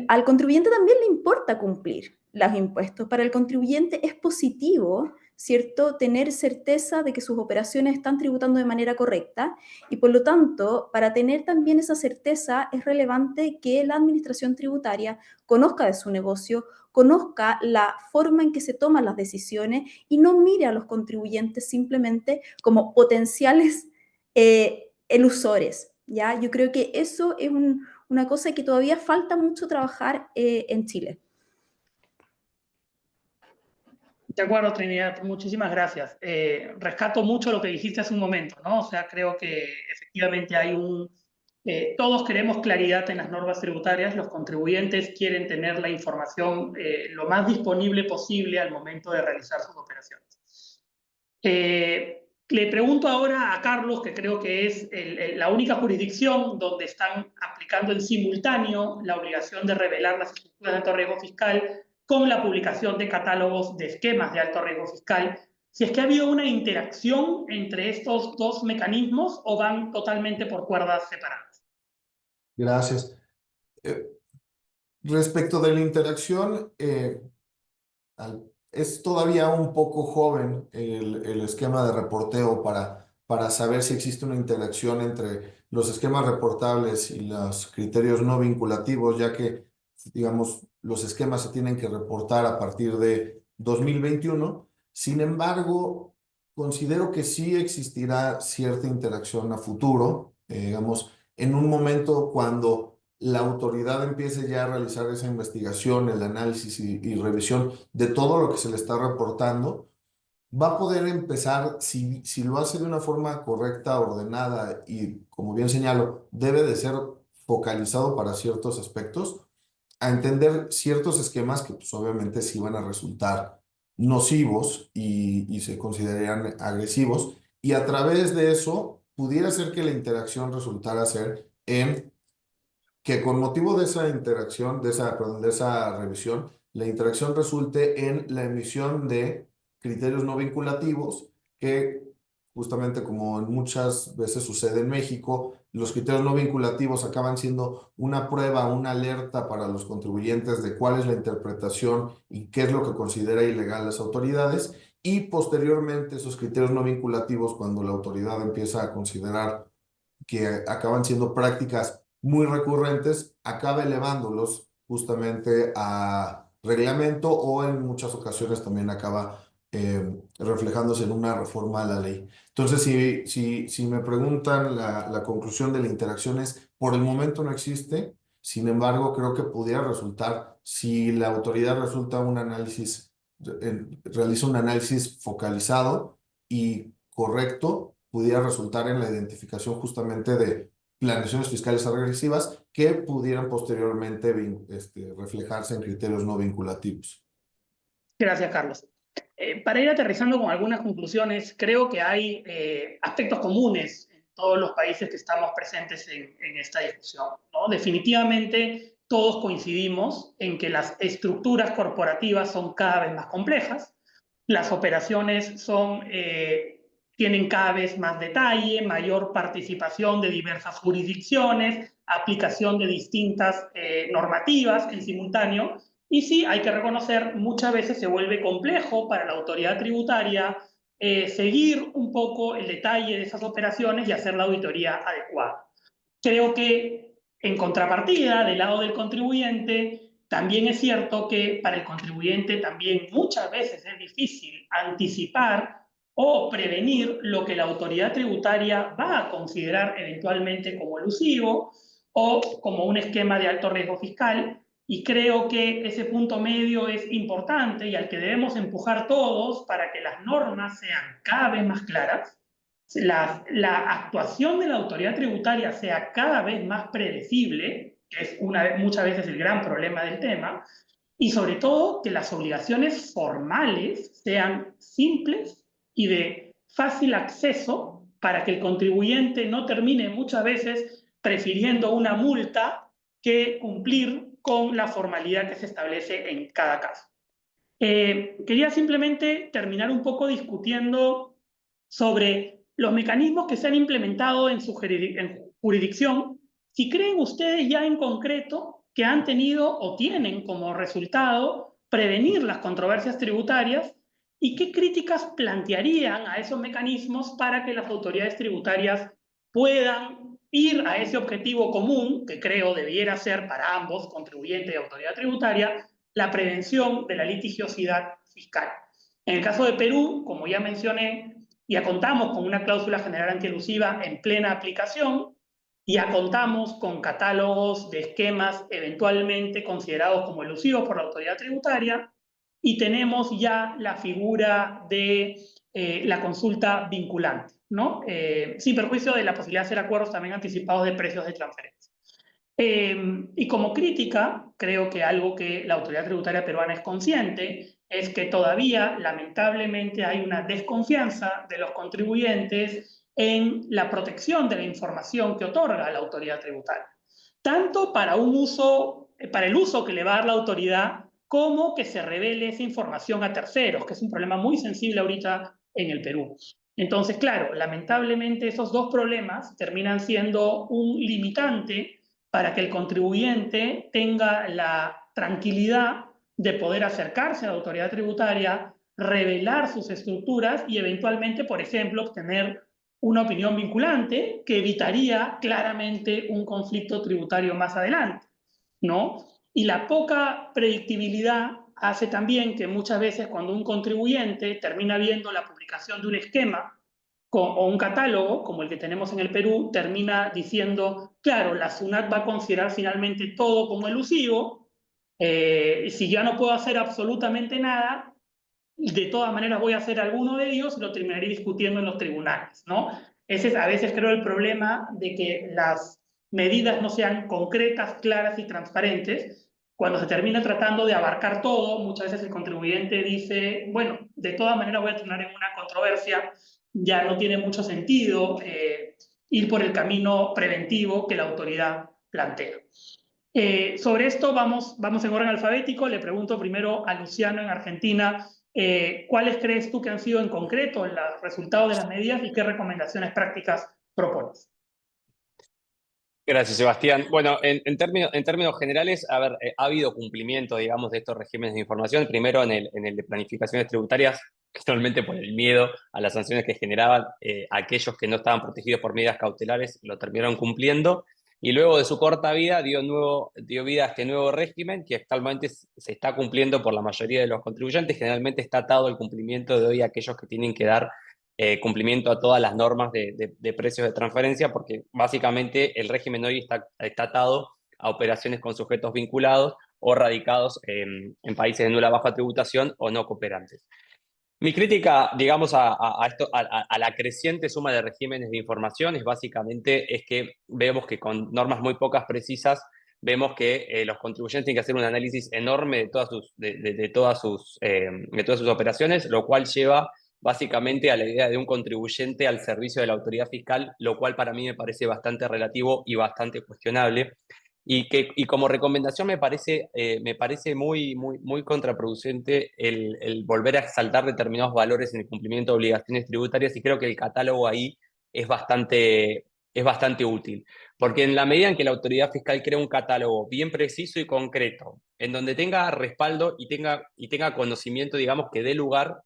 al contribuyente también le importa cumplir los impuestos. Para el contribuyente es positivo, ¿cierto?, tener certeza de que sus operaciones están tributando de manera correcta, y por lo tanto, para tener también esa certeza, es relevante que la administración tributaria conozca de su negocio, conozca la forma en que se toman las decisiones y no mire a los contribuyentes simplemente como potenciales elusores, ¿ya? Yo creo que eso es una cosa que todavía falta mucho trabajar en Chile. De acuerdo, Trinidad, muchísimas gracias. Rescato mucho lo que dijiste hace un momento, ¿no? O sea, creo que efectivamente hay todos queremos claridad en las normas tributarias, los contribuyentes quieren tener la información lo más disponible posible al momento de realizar sus operaciones. Le pregunto ahora a Carlos, que creo que es la única jurisdicción donde están aplicando en simultáneo la obligación de revelar las estructuras de alto riesgo fiscal con la publicación de catálogos de esquemas de alto riesgo fiscal, si es que ha habido una interacción entre estos dos mecanismos o van totalmente por cuerdas separadas. Gracias. Respecto de la interacción, es todavía un poco joven el esquema de reporteo para saber si existe una interacción entre los esquemas reportables y los criterios no vinculativos, ya que, digamos, los esquemas se tienen que reportar a partir de 2021. Sin embargo, considero que sí existirá cierta interacción a futuro, digamos, en un momento cuando la autoridad empiece ya a realizar esa investigación, el análisis y revisión de todo lo que se le está reportando, va a poder empezar, si lo hace de una forma correcta, ordenada y, como bien señalo, debe de ser focalizado para ciertos aspectos, a entender ciertos esquemas que pues, obviamente sí van a resultar nocivos y se considerarían agresivos, y a través de eso pudiera ser que la interacción resultara ser en que con motivo de esa interacción, perdón, de esa revisión, la interacción resulte en la emisión de criterios no vinculativos que, justamente como muchas veces sucede en México, los criterios no vinculativos acaban siendo una prueba, una alerta para los contribuyentes de cuál es la interpretación y qué es lo que considera ilegal las autoridades, y posteriormente esos criterios no vinculativos, cuando la autoridad empieza a considerar que acaban siendo prácticas muy recurrentes, acaba elevándolos justamente a reglamento, o en muchas ocasiones también acaba reflejándose en una reforma a la ley. Entonces, si me preguntan, la conclusión de la interacción es, por el momento no existe. Sin embargo, creo que pudiera resultar, si la autoridad resulta un análisis, realiza un análisis focalizado y correcto, pudiera resultar en la identificación justamente de planeaciones fiscales agresivas que pudieran posteriormente reflejarse en criterios no vinculativos. Gracias, Carlos. Para ir aterrizando con algunas conclusiones, creo que hay aspectos comunes en todos los países que estamos presentes en esta discusión, ¿no? Definitivamente todos coincidimos en que las estructuras corporativas son cada vez más complejas, las operaciones tienen cada vez más detalle, mayor participación de diversas jurisdicciones, aplicación de distintas normativas en simultáneo. Y sí, hay que reconocer, muchas veces se vuelve complejo para la autoridad tributaria seguir un poco el detalle de esas operaciones y hacer la auditoría adecuada. Creo que, en contrapartida, del lado del contribuyente, también es cierto que para el contribuyente también muchas veces es difícil anticipar o prevenir lo que la autoridad tributaria va a considerar eventualmente como elusivo o como un esquema de alto riesgo fiscal. Y creo que ese punto medio es importante y al que debemos empujar todos para que las normas sean cada vez más claras, la actuación de la autoridad tributaria sea cada vez más predecible, que es muchas veces el gran problema del tema, y sobre todo que las obligaciones formales sean simples y de fácil acceso para que el contribuyente no termine muchas veces prefiriendo una multa que cumplir con la formalidad que se establece en cada caso. Quería simplemente terminar un poco discutiendo sobre los mecanismos que se han implementado en su jurisdicción, si creen ustedes ya en concreto que han tenido o tienen como resultado prevenir las controversias tributarias, y qué críticas plantearían a esos mecanismos para que las autoridades tributarias puedan ir a ese objetivo común, que creo debiera ser para ambos, contribuyente y autoridad tributaria, la prevención de la litigiosidad fiscal. En el caso de Perú, como ya mencioné, ya contamos con una cláusula general antielusiva en plena aplicación, ya contamos con catálogos de esquemas eventualmente considerados como elusivos por la autoridad tributaria, y tenemos ya la figura de la consulta vinculante, ¿no? Sin perjuicio de la posibilidad de hacer acuerdos también anticipados de precios de transferencia. Y como crítica, creo que algo que la autoridad tributaria peruana es consciente es que todavía, lamentablemente, hay una desconfianza de los contribuyentes en la protección de la información que otorga la autoridad tributaria, tanto para el uso que le va a dar la autoridad, como que se revele esa información a terceros, que es un problema muy sensible ahorita en el Perú. Entonces, claro, lamentablemente esos dos problemas terminan siendo un limitante para que el contribuyente tenga la tranquilidad de poder acercarse a la autoridad tributaria, revelar sus estructuras y eventualmente, por ejemplo, obtener una opinión vinculante que evitaría claramente un conflicto tributario más adelante, ¿no? Y la poca predictibilidad hace también que muchas veces cuando un contribuyente termina viendo la publicación de un esquema o un catálogo, como el que tenemos en el Perú, termina diciendo, claro, la SUNAT va a considerar finalmente todo como elusivo, si ya no puedo hacer absolutamente nada, de todas maneras voy a hacer alguno de ellos y lo terminaré discutiendo en los tribunales, ¿no? Ese es a veces creo el problema de que las medidas no sean concretas, claras y transparentes. Cuando se termina tratando de abarcar todo, muchas veces el contribuyente dice, bueno, de todas maneras voy a terminar en una controversia, ya no tiene mucho sentido ir por el camino preventivo que la autoridad plantea. Sobre esto vamos en orden alfabético. Le pregunto primero a Luciano en Argentina, ¿cuáles crees tú que han sido en concreto los resultados de las medidas y qué recomendaciones prácticas propones? Gracias, Sebastián. Bueno, en términos generales, a ver, ha habido cumplimiento, digamos, de estos regímenes de información. Primero en el de planificaciones tributarias, actualmente por el miedo a las sanciones que generaban aquellos que no estaban protegidos por medidas cautelares, lo terminaron cumpliendo. Y luego de su corta vida, dio vida a este nuevo régimen que actualmente se está cumpliendo por la mayoría de los contribuyentes. Generalmente está atado el cumplimiento de hoy a aquellos que tienen que dar cumplimiento a todas las normas de precios de transferencia, porque básicamente el régimen hoy está atado a operaciones con sujetos vinculados o radicados en países de nula baja tributación o no cooperantes. Mi crítica, digamos, a la creciente suma de regímenes de información es que vemos que con normas muy pocas precisas, vemos que los contribuyentes tienen que hacer un análisis enorme de todas sus operaciones, lo cual lleva básicamente a la idea de un contribuyente al servicio de la autoridad fiscal, lo cual para mí me parece bastante relativo y bastante cuestionable. Y como recomendación me parece muy contraproducente el volver a exaltar determinados valores en el cumplimiento de obligaciones tributarias, y creo que el catálogo ahí es bastante útil. Porque en la medida en que la autoridad fiscal crea un catálogo bien preciso y concreto, en donde tenga respaldo y tenga conocimiento, digamos, que dé lugar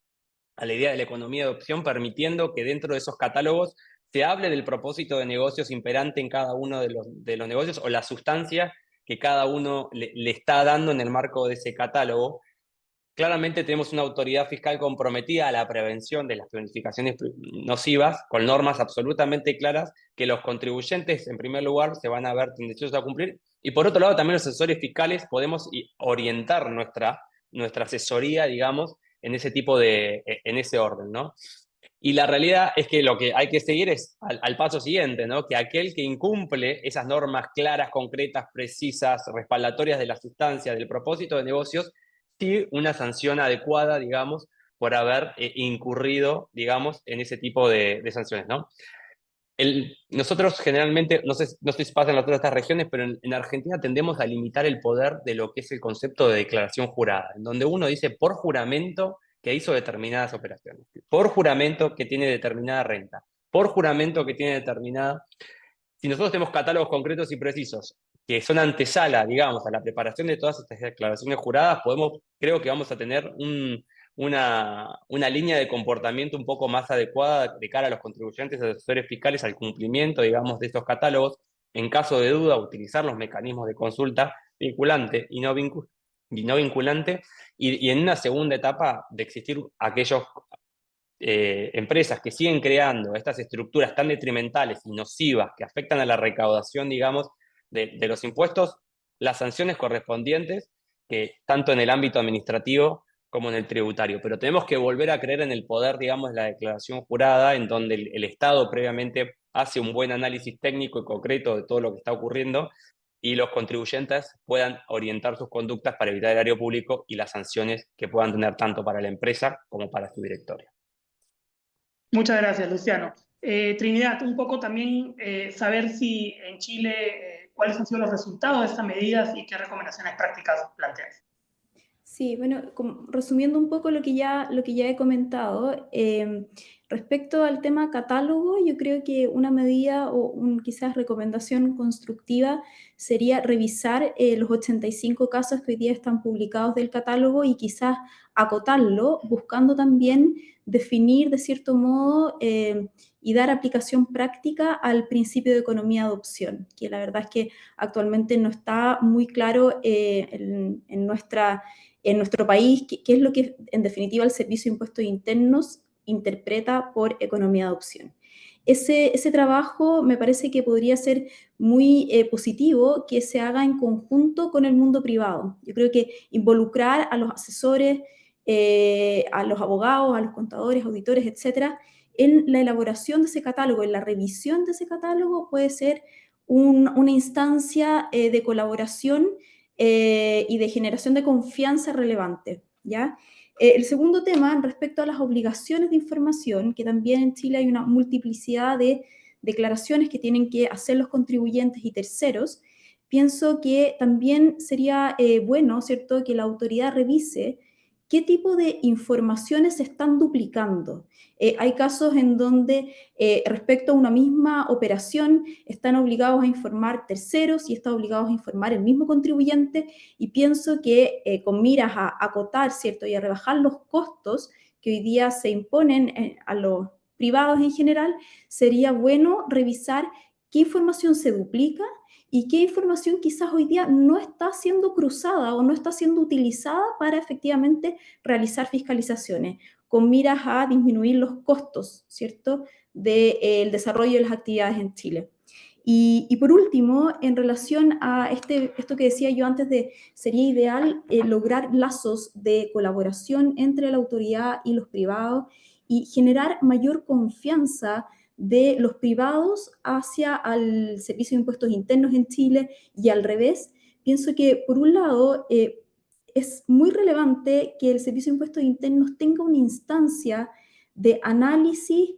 a la idea de la economía de opción, permitiendo que dentro de esos catálogos se hable del propósito de negocios imperante en cada uno de los negocios o la sustancia que cada uno le está dando en el marco de ese catálogo. Claramente tenemos una autoridad fiscal comprometida a la prevención de las planificaciones nocivas, con normas absolutamente claras que los contribuyentes, en primer lugar, se van a ver tendenciosos a cumplir. Y por otro lado, también los asesores fiscales podemos orientar nuestra asesoría, digamos, en ese orden, ¿no? Y la realidad es que lo que hay que seguir es al paso siguiente, ¿no? Que aquel que incumple esas normas claras, concretas, precisas, respaldatorias de la sustancia, del propósito de negocios, sí una sanción adecuada, digamos, por haber incurrido, digamos, en ese tipo de sanciones, ¿no? Nosotros generalmente, no sé si pasa en las otras regiones, pero en Argentina tendemos a limitar el poder de lo que es el concepto de declaración jurada, en donde uno dice por juramento que hizo determinadas operaciones, por juramento que tiene determinada renta, por juramento que tiene determinada... Si nosotros tenemos catálogos concretos y precisos que son antesala, digamos, a la preparación de todas estas declaraciones juradas, creo que vamos a tener una línea de comportamiento un poco más adecuada de cara a los contribuyentes y asesores fiscales al cumplimiento, digamos, de estos catálogos. En caso de duda, utilizar los mecanismos de consulta vinculante y no vinculante, y en una segunda etapa de existir aquellos empresas que siguen creando estas estructuras tan detrimentales y nocivas que afectan a la recaudación, digamos, de los impuestos, las sanciones correspondientes, tanto en el ámbito administrativo como en el tributario. Pero tenemos que volver a creer en el poder, digamos, de la declaración jurada, en donde el Estado previamente hace un buen análisis técnico y concreto de todo lo que está ocurriendo y los contribuyentes puedan orientar sus conductas para evitar el erario público y las sanciones que puedan tener tanto para la empresa como para su directorio. Muchas gracias, Luciano. Trinidad, un poco también saber si en Chile cuáles han sido los resultados de estas medidas y qué recomendaciones prácticas planteas. Sí, bueno, resumiendo un poco lo que ya he comentado, Respecto al tema catálogo, yo creo que una medida o quizás recomendación constructiva sería revisar los 85 casos que hoy día están publicados del catálogo y quizás acotarlo, buscando también definir de cierto modo y dar aplicación práctica al principio de economía de adopción, que la verdad es que actualmente no está muy claro en nuestro país qué es lo que en definitiva el Servicio de Impuestos Internos interpreta por economía de adopción. Ese trabajo me parece que podría ser muy positivo que se haga en conjunto con el mundo privado. Yo creo que involucrar a los asesores, a los abogados, a los contadores, auditores, etcétera, en la elaboración de ese catálogo, en la revisión de ese catálogo, puede ser una instancia de colaboración y de generación de confianza relevante, ¿ya? El segundo tema, respecto a las obligaciones de información, que también en Chile hay una multiplicidad de declaraciones que tienen que hacer los contribuyentes y terceros, pienso que también sería bueno, ¿cierto?, que la autoridad revise qué tipo de informaciones se están duplicando. Hay casos en donde respecto a una misma operación están obligados a informar terceros y están obligados a informar el mismo contribuyente, y pienso que con miras a acotar, ¿cierto?, y a rebajar los costos que hoy día se imponen a los privados en general, sería bueno revisar qué información se duplica y qué información quizás hoy día no está siendo cruzada o no está siendo utilizada para efectivamente realizar fiscalizaciones, con miras a disminuir los costos, ¿cierto?, del desarrollo de las actividades en Chile. Y por último, en relación a esto que decía yo antes sería ideal lograr lazos de colaboración entre la autoridad y los privados y generar mayor confianza de los privados hacia el Servicio de Impuestos Internos en Chile y al revés. Pienso que, por un lado, es muy relevante que el Servicio de Impuestos Internos tenga una instancia de análisis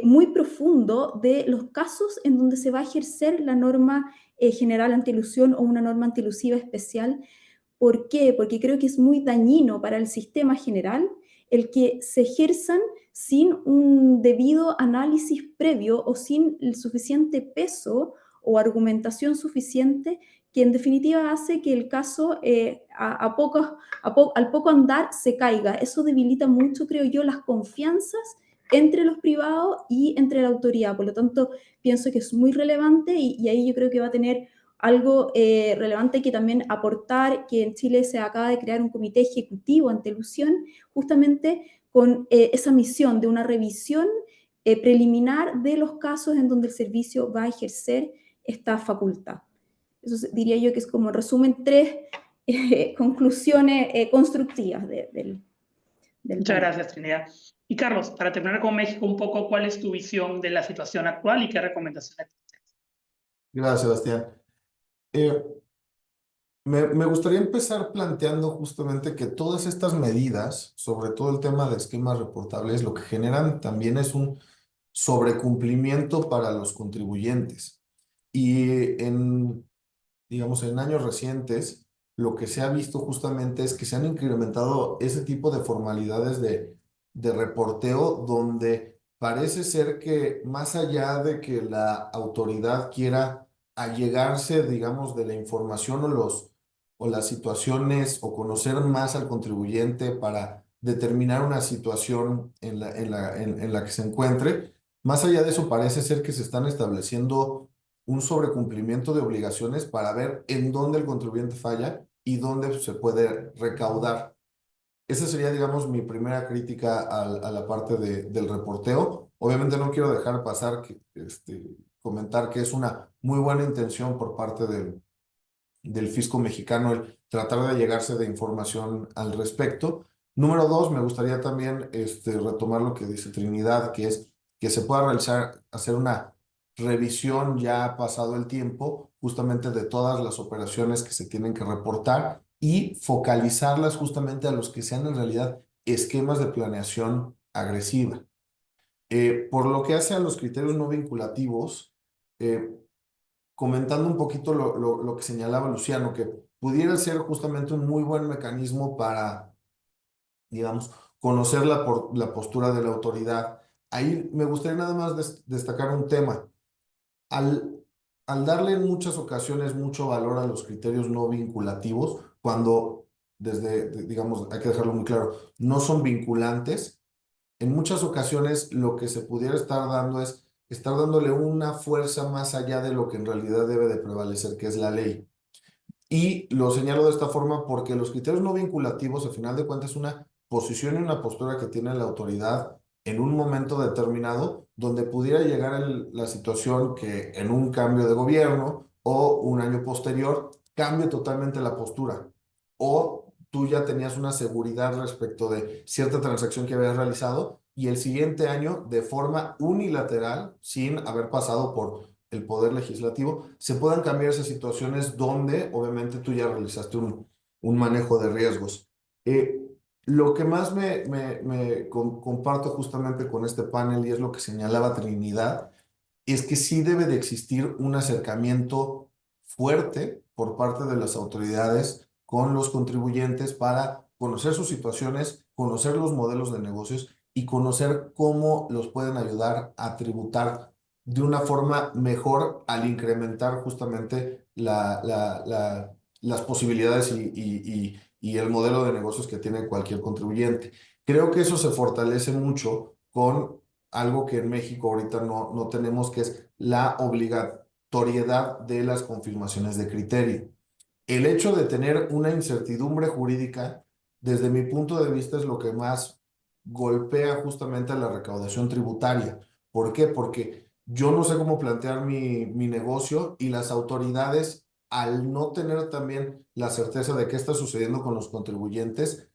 muy profundo de los casos en donde se va a ejercer la norma general antielusión o una norma antielusiva especial. ¿Por qué? Porque creo que es muy dañino para el sistema general el que se ejerzan sin un debido análisis previo o sin el suficiente peso o argumentación suficiente, que en definitiva hace que el caso al poco andar se caiga. Eso debilita mucho, creo yo, las confianzas entre los privados y entre la autoridad. Por lo tanto, pienso que es muy relevante y ahí yo creo que va a tener algo relevante que también aportar, que en Chile se acaba de crear un comité ejecutivo antielusión, justamente con esa misión de una revisión preliminar de los casos en donde el servicio va a ejercer esta facultad. Eso diría yo que es como, en resumen, 3 conclusiones constructivas del Muchas gracias, Trinidad. Y Carlos, para terminar con México un poco, ¿cuál es tu visión de la situación actual y qué recomendaciones tienes? Gracias, Sebastián. Me gustaría empezar planteando justamente que todas estas medidas, sobre todo el tema de esquemas reportables, lo que generan también es un sobrecumplimiento para los contribuyentes. Y digamos, en años recientes, lo que se ha visto justamente es que se han incrementado ese tipo de formalidades de reporteo, donde parece ser que más allá de que la autoridad quiera allegarse, digamos, de la información o las situaciones o conocer más al contribuyente para determinar una situación en la que se encuentre, más allá de eso parece ser que se están estableciendo un sobrecumplimiento de obligaciones para ver en dónde el contribuyente falla y dónde se puede recaudar. Esa sería, digamos, mi primera crítica a la parte del reporteo. Obviamente no quiero dejar pasar comentar que es una muy buena intención por parte del fisco mexicano el tratar de llegarse de información al respecto. Número 2, me gustaría también retomar lo que dice Trinidad, que es que se pueda hacer una revisión ya pasado el tiempo, justamente de todas las operaciones que se tienen que reportar y focalizarlas justamente a los que sean en realidad esquemas de planeación agresiva. Por lo que hace a los criterios no vinculativos, comentando un poquito lo que señalaba Luciano, que pudiera ser justamente un muy buen mecanismo para, digamos, conocer la postura de la autoridad ahí me gustaría nada más destacar un tema. Al darle en muchas ocasiones mucho valor a los criterios no vinculativos, cuando digamos, hay que dejarlo muy claro, no son vinculantes, en muchas ocasiones lo que se pudiera estar dando es estar dándole una fuerza más allá de lo que en realidad debe de prevalecer, que es la ley. Y lo señalo de esta forma porque los criterios no vinculativos, al final de cuentas, es una posición y una postura que tiene la autoridad en un momento determinado, donde pudiera llegar la situación que en un cambio de gobierno o un año posterior cambie totalmente la postura. O tú ya tenías una seguridad respecto de cierta transacción que habías realizado y el siguiente año, de forma unilateral, sin haber pasado por el poder legislativo, se puedan cambiar esas situaciones donde obviamente tú ya realizaste un manejo de riesgos. Lo que más comparto justamente con este panel, y es lo que señalaba Trinidad, es que sí debe de existir un acercamiento fuerte por parte de las autoridades con los contribuyentes para conocer sus situaciones, conocer los modelos de negocios y conocer cómo los pueden ayudar a tributar de una forma mejor al incrementar justamente las posibilidades y el modelo de negocios que tiene cualquier contribuyente. Creo que eso se fortalece mucho con algo que en México ahorita no tenemos, que es la obligatoriedad de las confirmaciones de criterio. El hecho de tener una incertidumbre jurídica, desde mi punto de vista, es lo que más golpea justamente a la recaudación tributaria. ¿Por qué? Porque yo no sé cómo plantear mi negocio y las autoridades, al no tener también la certeza de qué está sucediendo con los contribuyentes,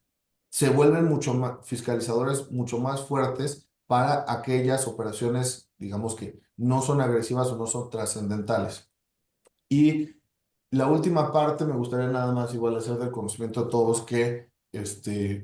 se vuelven mucho más fiscalizadores, mucho más fuertes para aquellas operaciones, digamos, que no son agresivas o no son trascendentales. Y la última parte me gustaría nada más igual hacer del conocimiento de todos que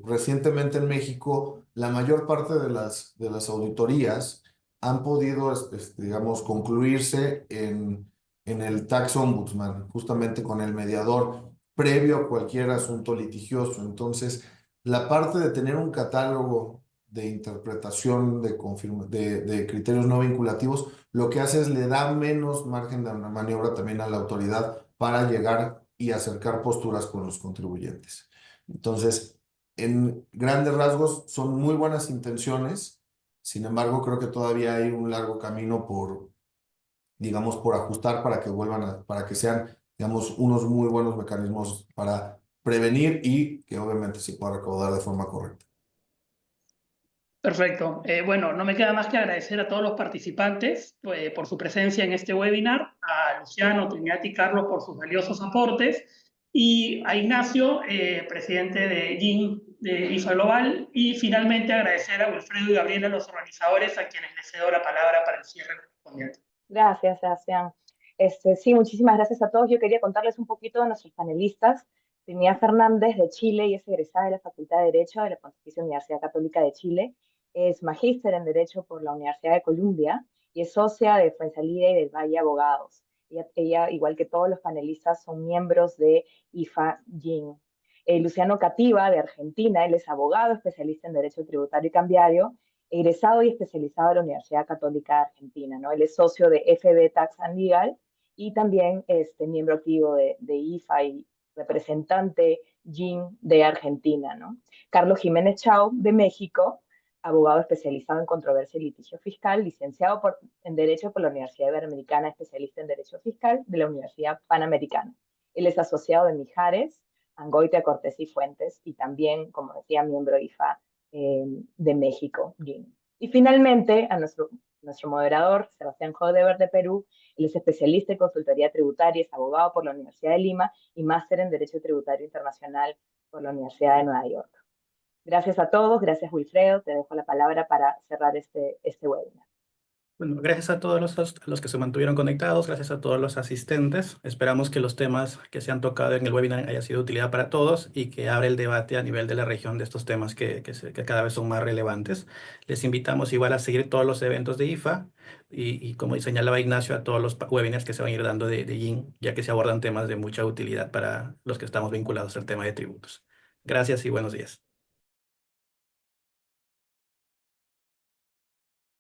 recientemente en México la mayor parte de las auditorías han podido, digamos, concluirse en el Tax Ombudsman, justamente con el mediador previo a cualquier asunto litigioso. Entonces, la parte de tener un catálogo de interpretación de criterios no vinculativos, lo que hace es le da menos margen de maniobra también a la autoridad para llegar y acercar posturas con los contribuyentes. Entonces, en grandes rasgos, son muy buenas intenciones. Sin embargo, creo que todavía hay un largo camino digamos, por ajustar para que para que sean, digamos, unos muy buenos mecanismos para prevenir y que obviamente se pueda recaudar de forma correcta. Perfecto. Bueno, no me queda más que agradecer a todos los participantes por su presencia en este webinar, a Luciano, Trinidad y Carlos por sus valiosos aportes, y a Ignacio, presidente de GIN de IFA Global, y finalmente agradecer a Wilfredo y Gabriela, los organizadores, a quienes les cedo la palabra para el cierre correspondiente. Gracias, Sebastián. Sí, muchísimas gracias a todos. Yo quería contarles un poquito de nuestros panelistas. Trinidad Fernández, de Chile, y es egresada de la Facultad de Derecho de la Pontificia Universidad Católica de Chile. Es magíster en Derecho por la Universidad de Columbia y es socia de Fuenzalida y del Valle Abogados. Ella, igual que todos los panelistas, son miembros de IFA GIN. Luciano Cativa, de Argentina, él es abogado, especialista en Derecho Tributario y Cambiario, egresado y especializado de la Universidad Católica de Argentina, ¿no? Él es socio de FB Tax and Legal y también miembro activo de IFA y representante GIN de Argentina, ¿no? Carlos Jiménez Chao, de México, abogado especializado en controversia y litigio fiscal, licenciado en Derecho por la Universidad Iberoamericana, especialista en Derecho Fiscal de la Universidad Panamericana. Él es asociado de Mijares, Angoitia, Cortés y Fuentes, y también, como decía, miembro IFA de México, GIN. Y finalmente, a nuestro moderador, Sebastián Jodeber, de Perú. Él es especialista en consultoría tributaria, es abogado por la Universidad de Lima y máster en Derecho Tributario Internacional por la Universidad de Nueva York. Gracias a todos, gracias Wilfredo, te dejo la palabra para cerrar este webinar. Bueno, gracias a todos los que se mantuvieron conectados, gracias a todos los asistentes. Esperamos que los temas que se han tocado en el webinar hayan sido de utilidad para todos y que abra el debate a nivel de la región de estos temas que cada vez son más relevantes. Les invitamos igual a seguir todos los eventos de IFA y como señalaba Ignacio, a todos los webinars que se van a ir dando de GIN, ya que se abordan temas de mucha utilidad para los que estamos vinculados al tema de tributos. Gracias y buenos días.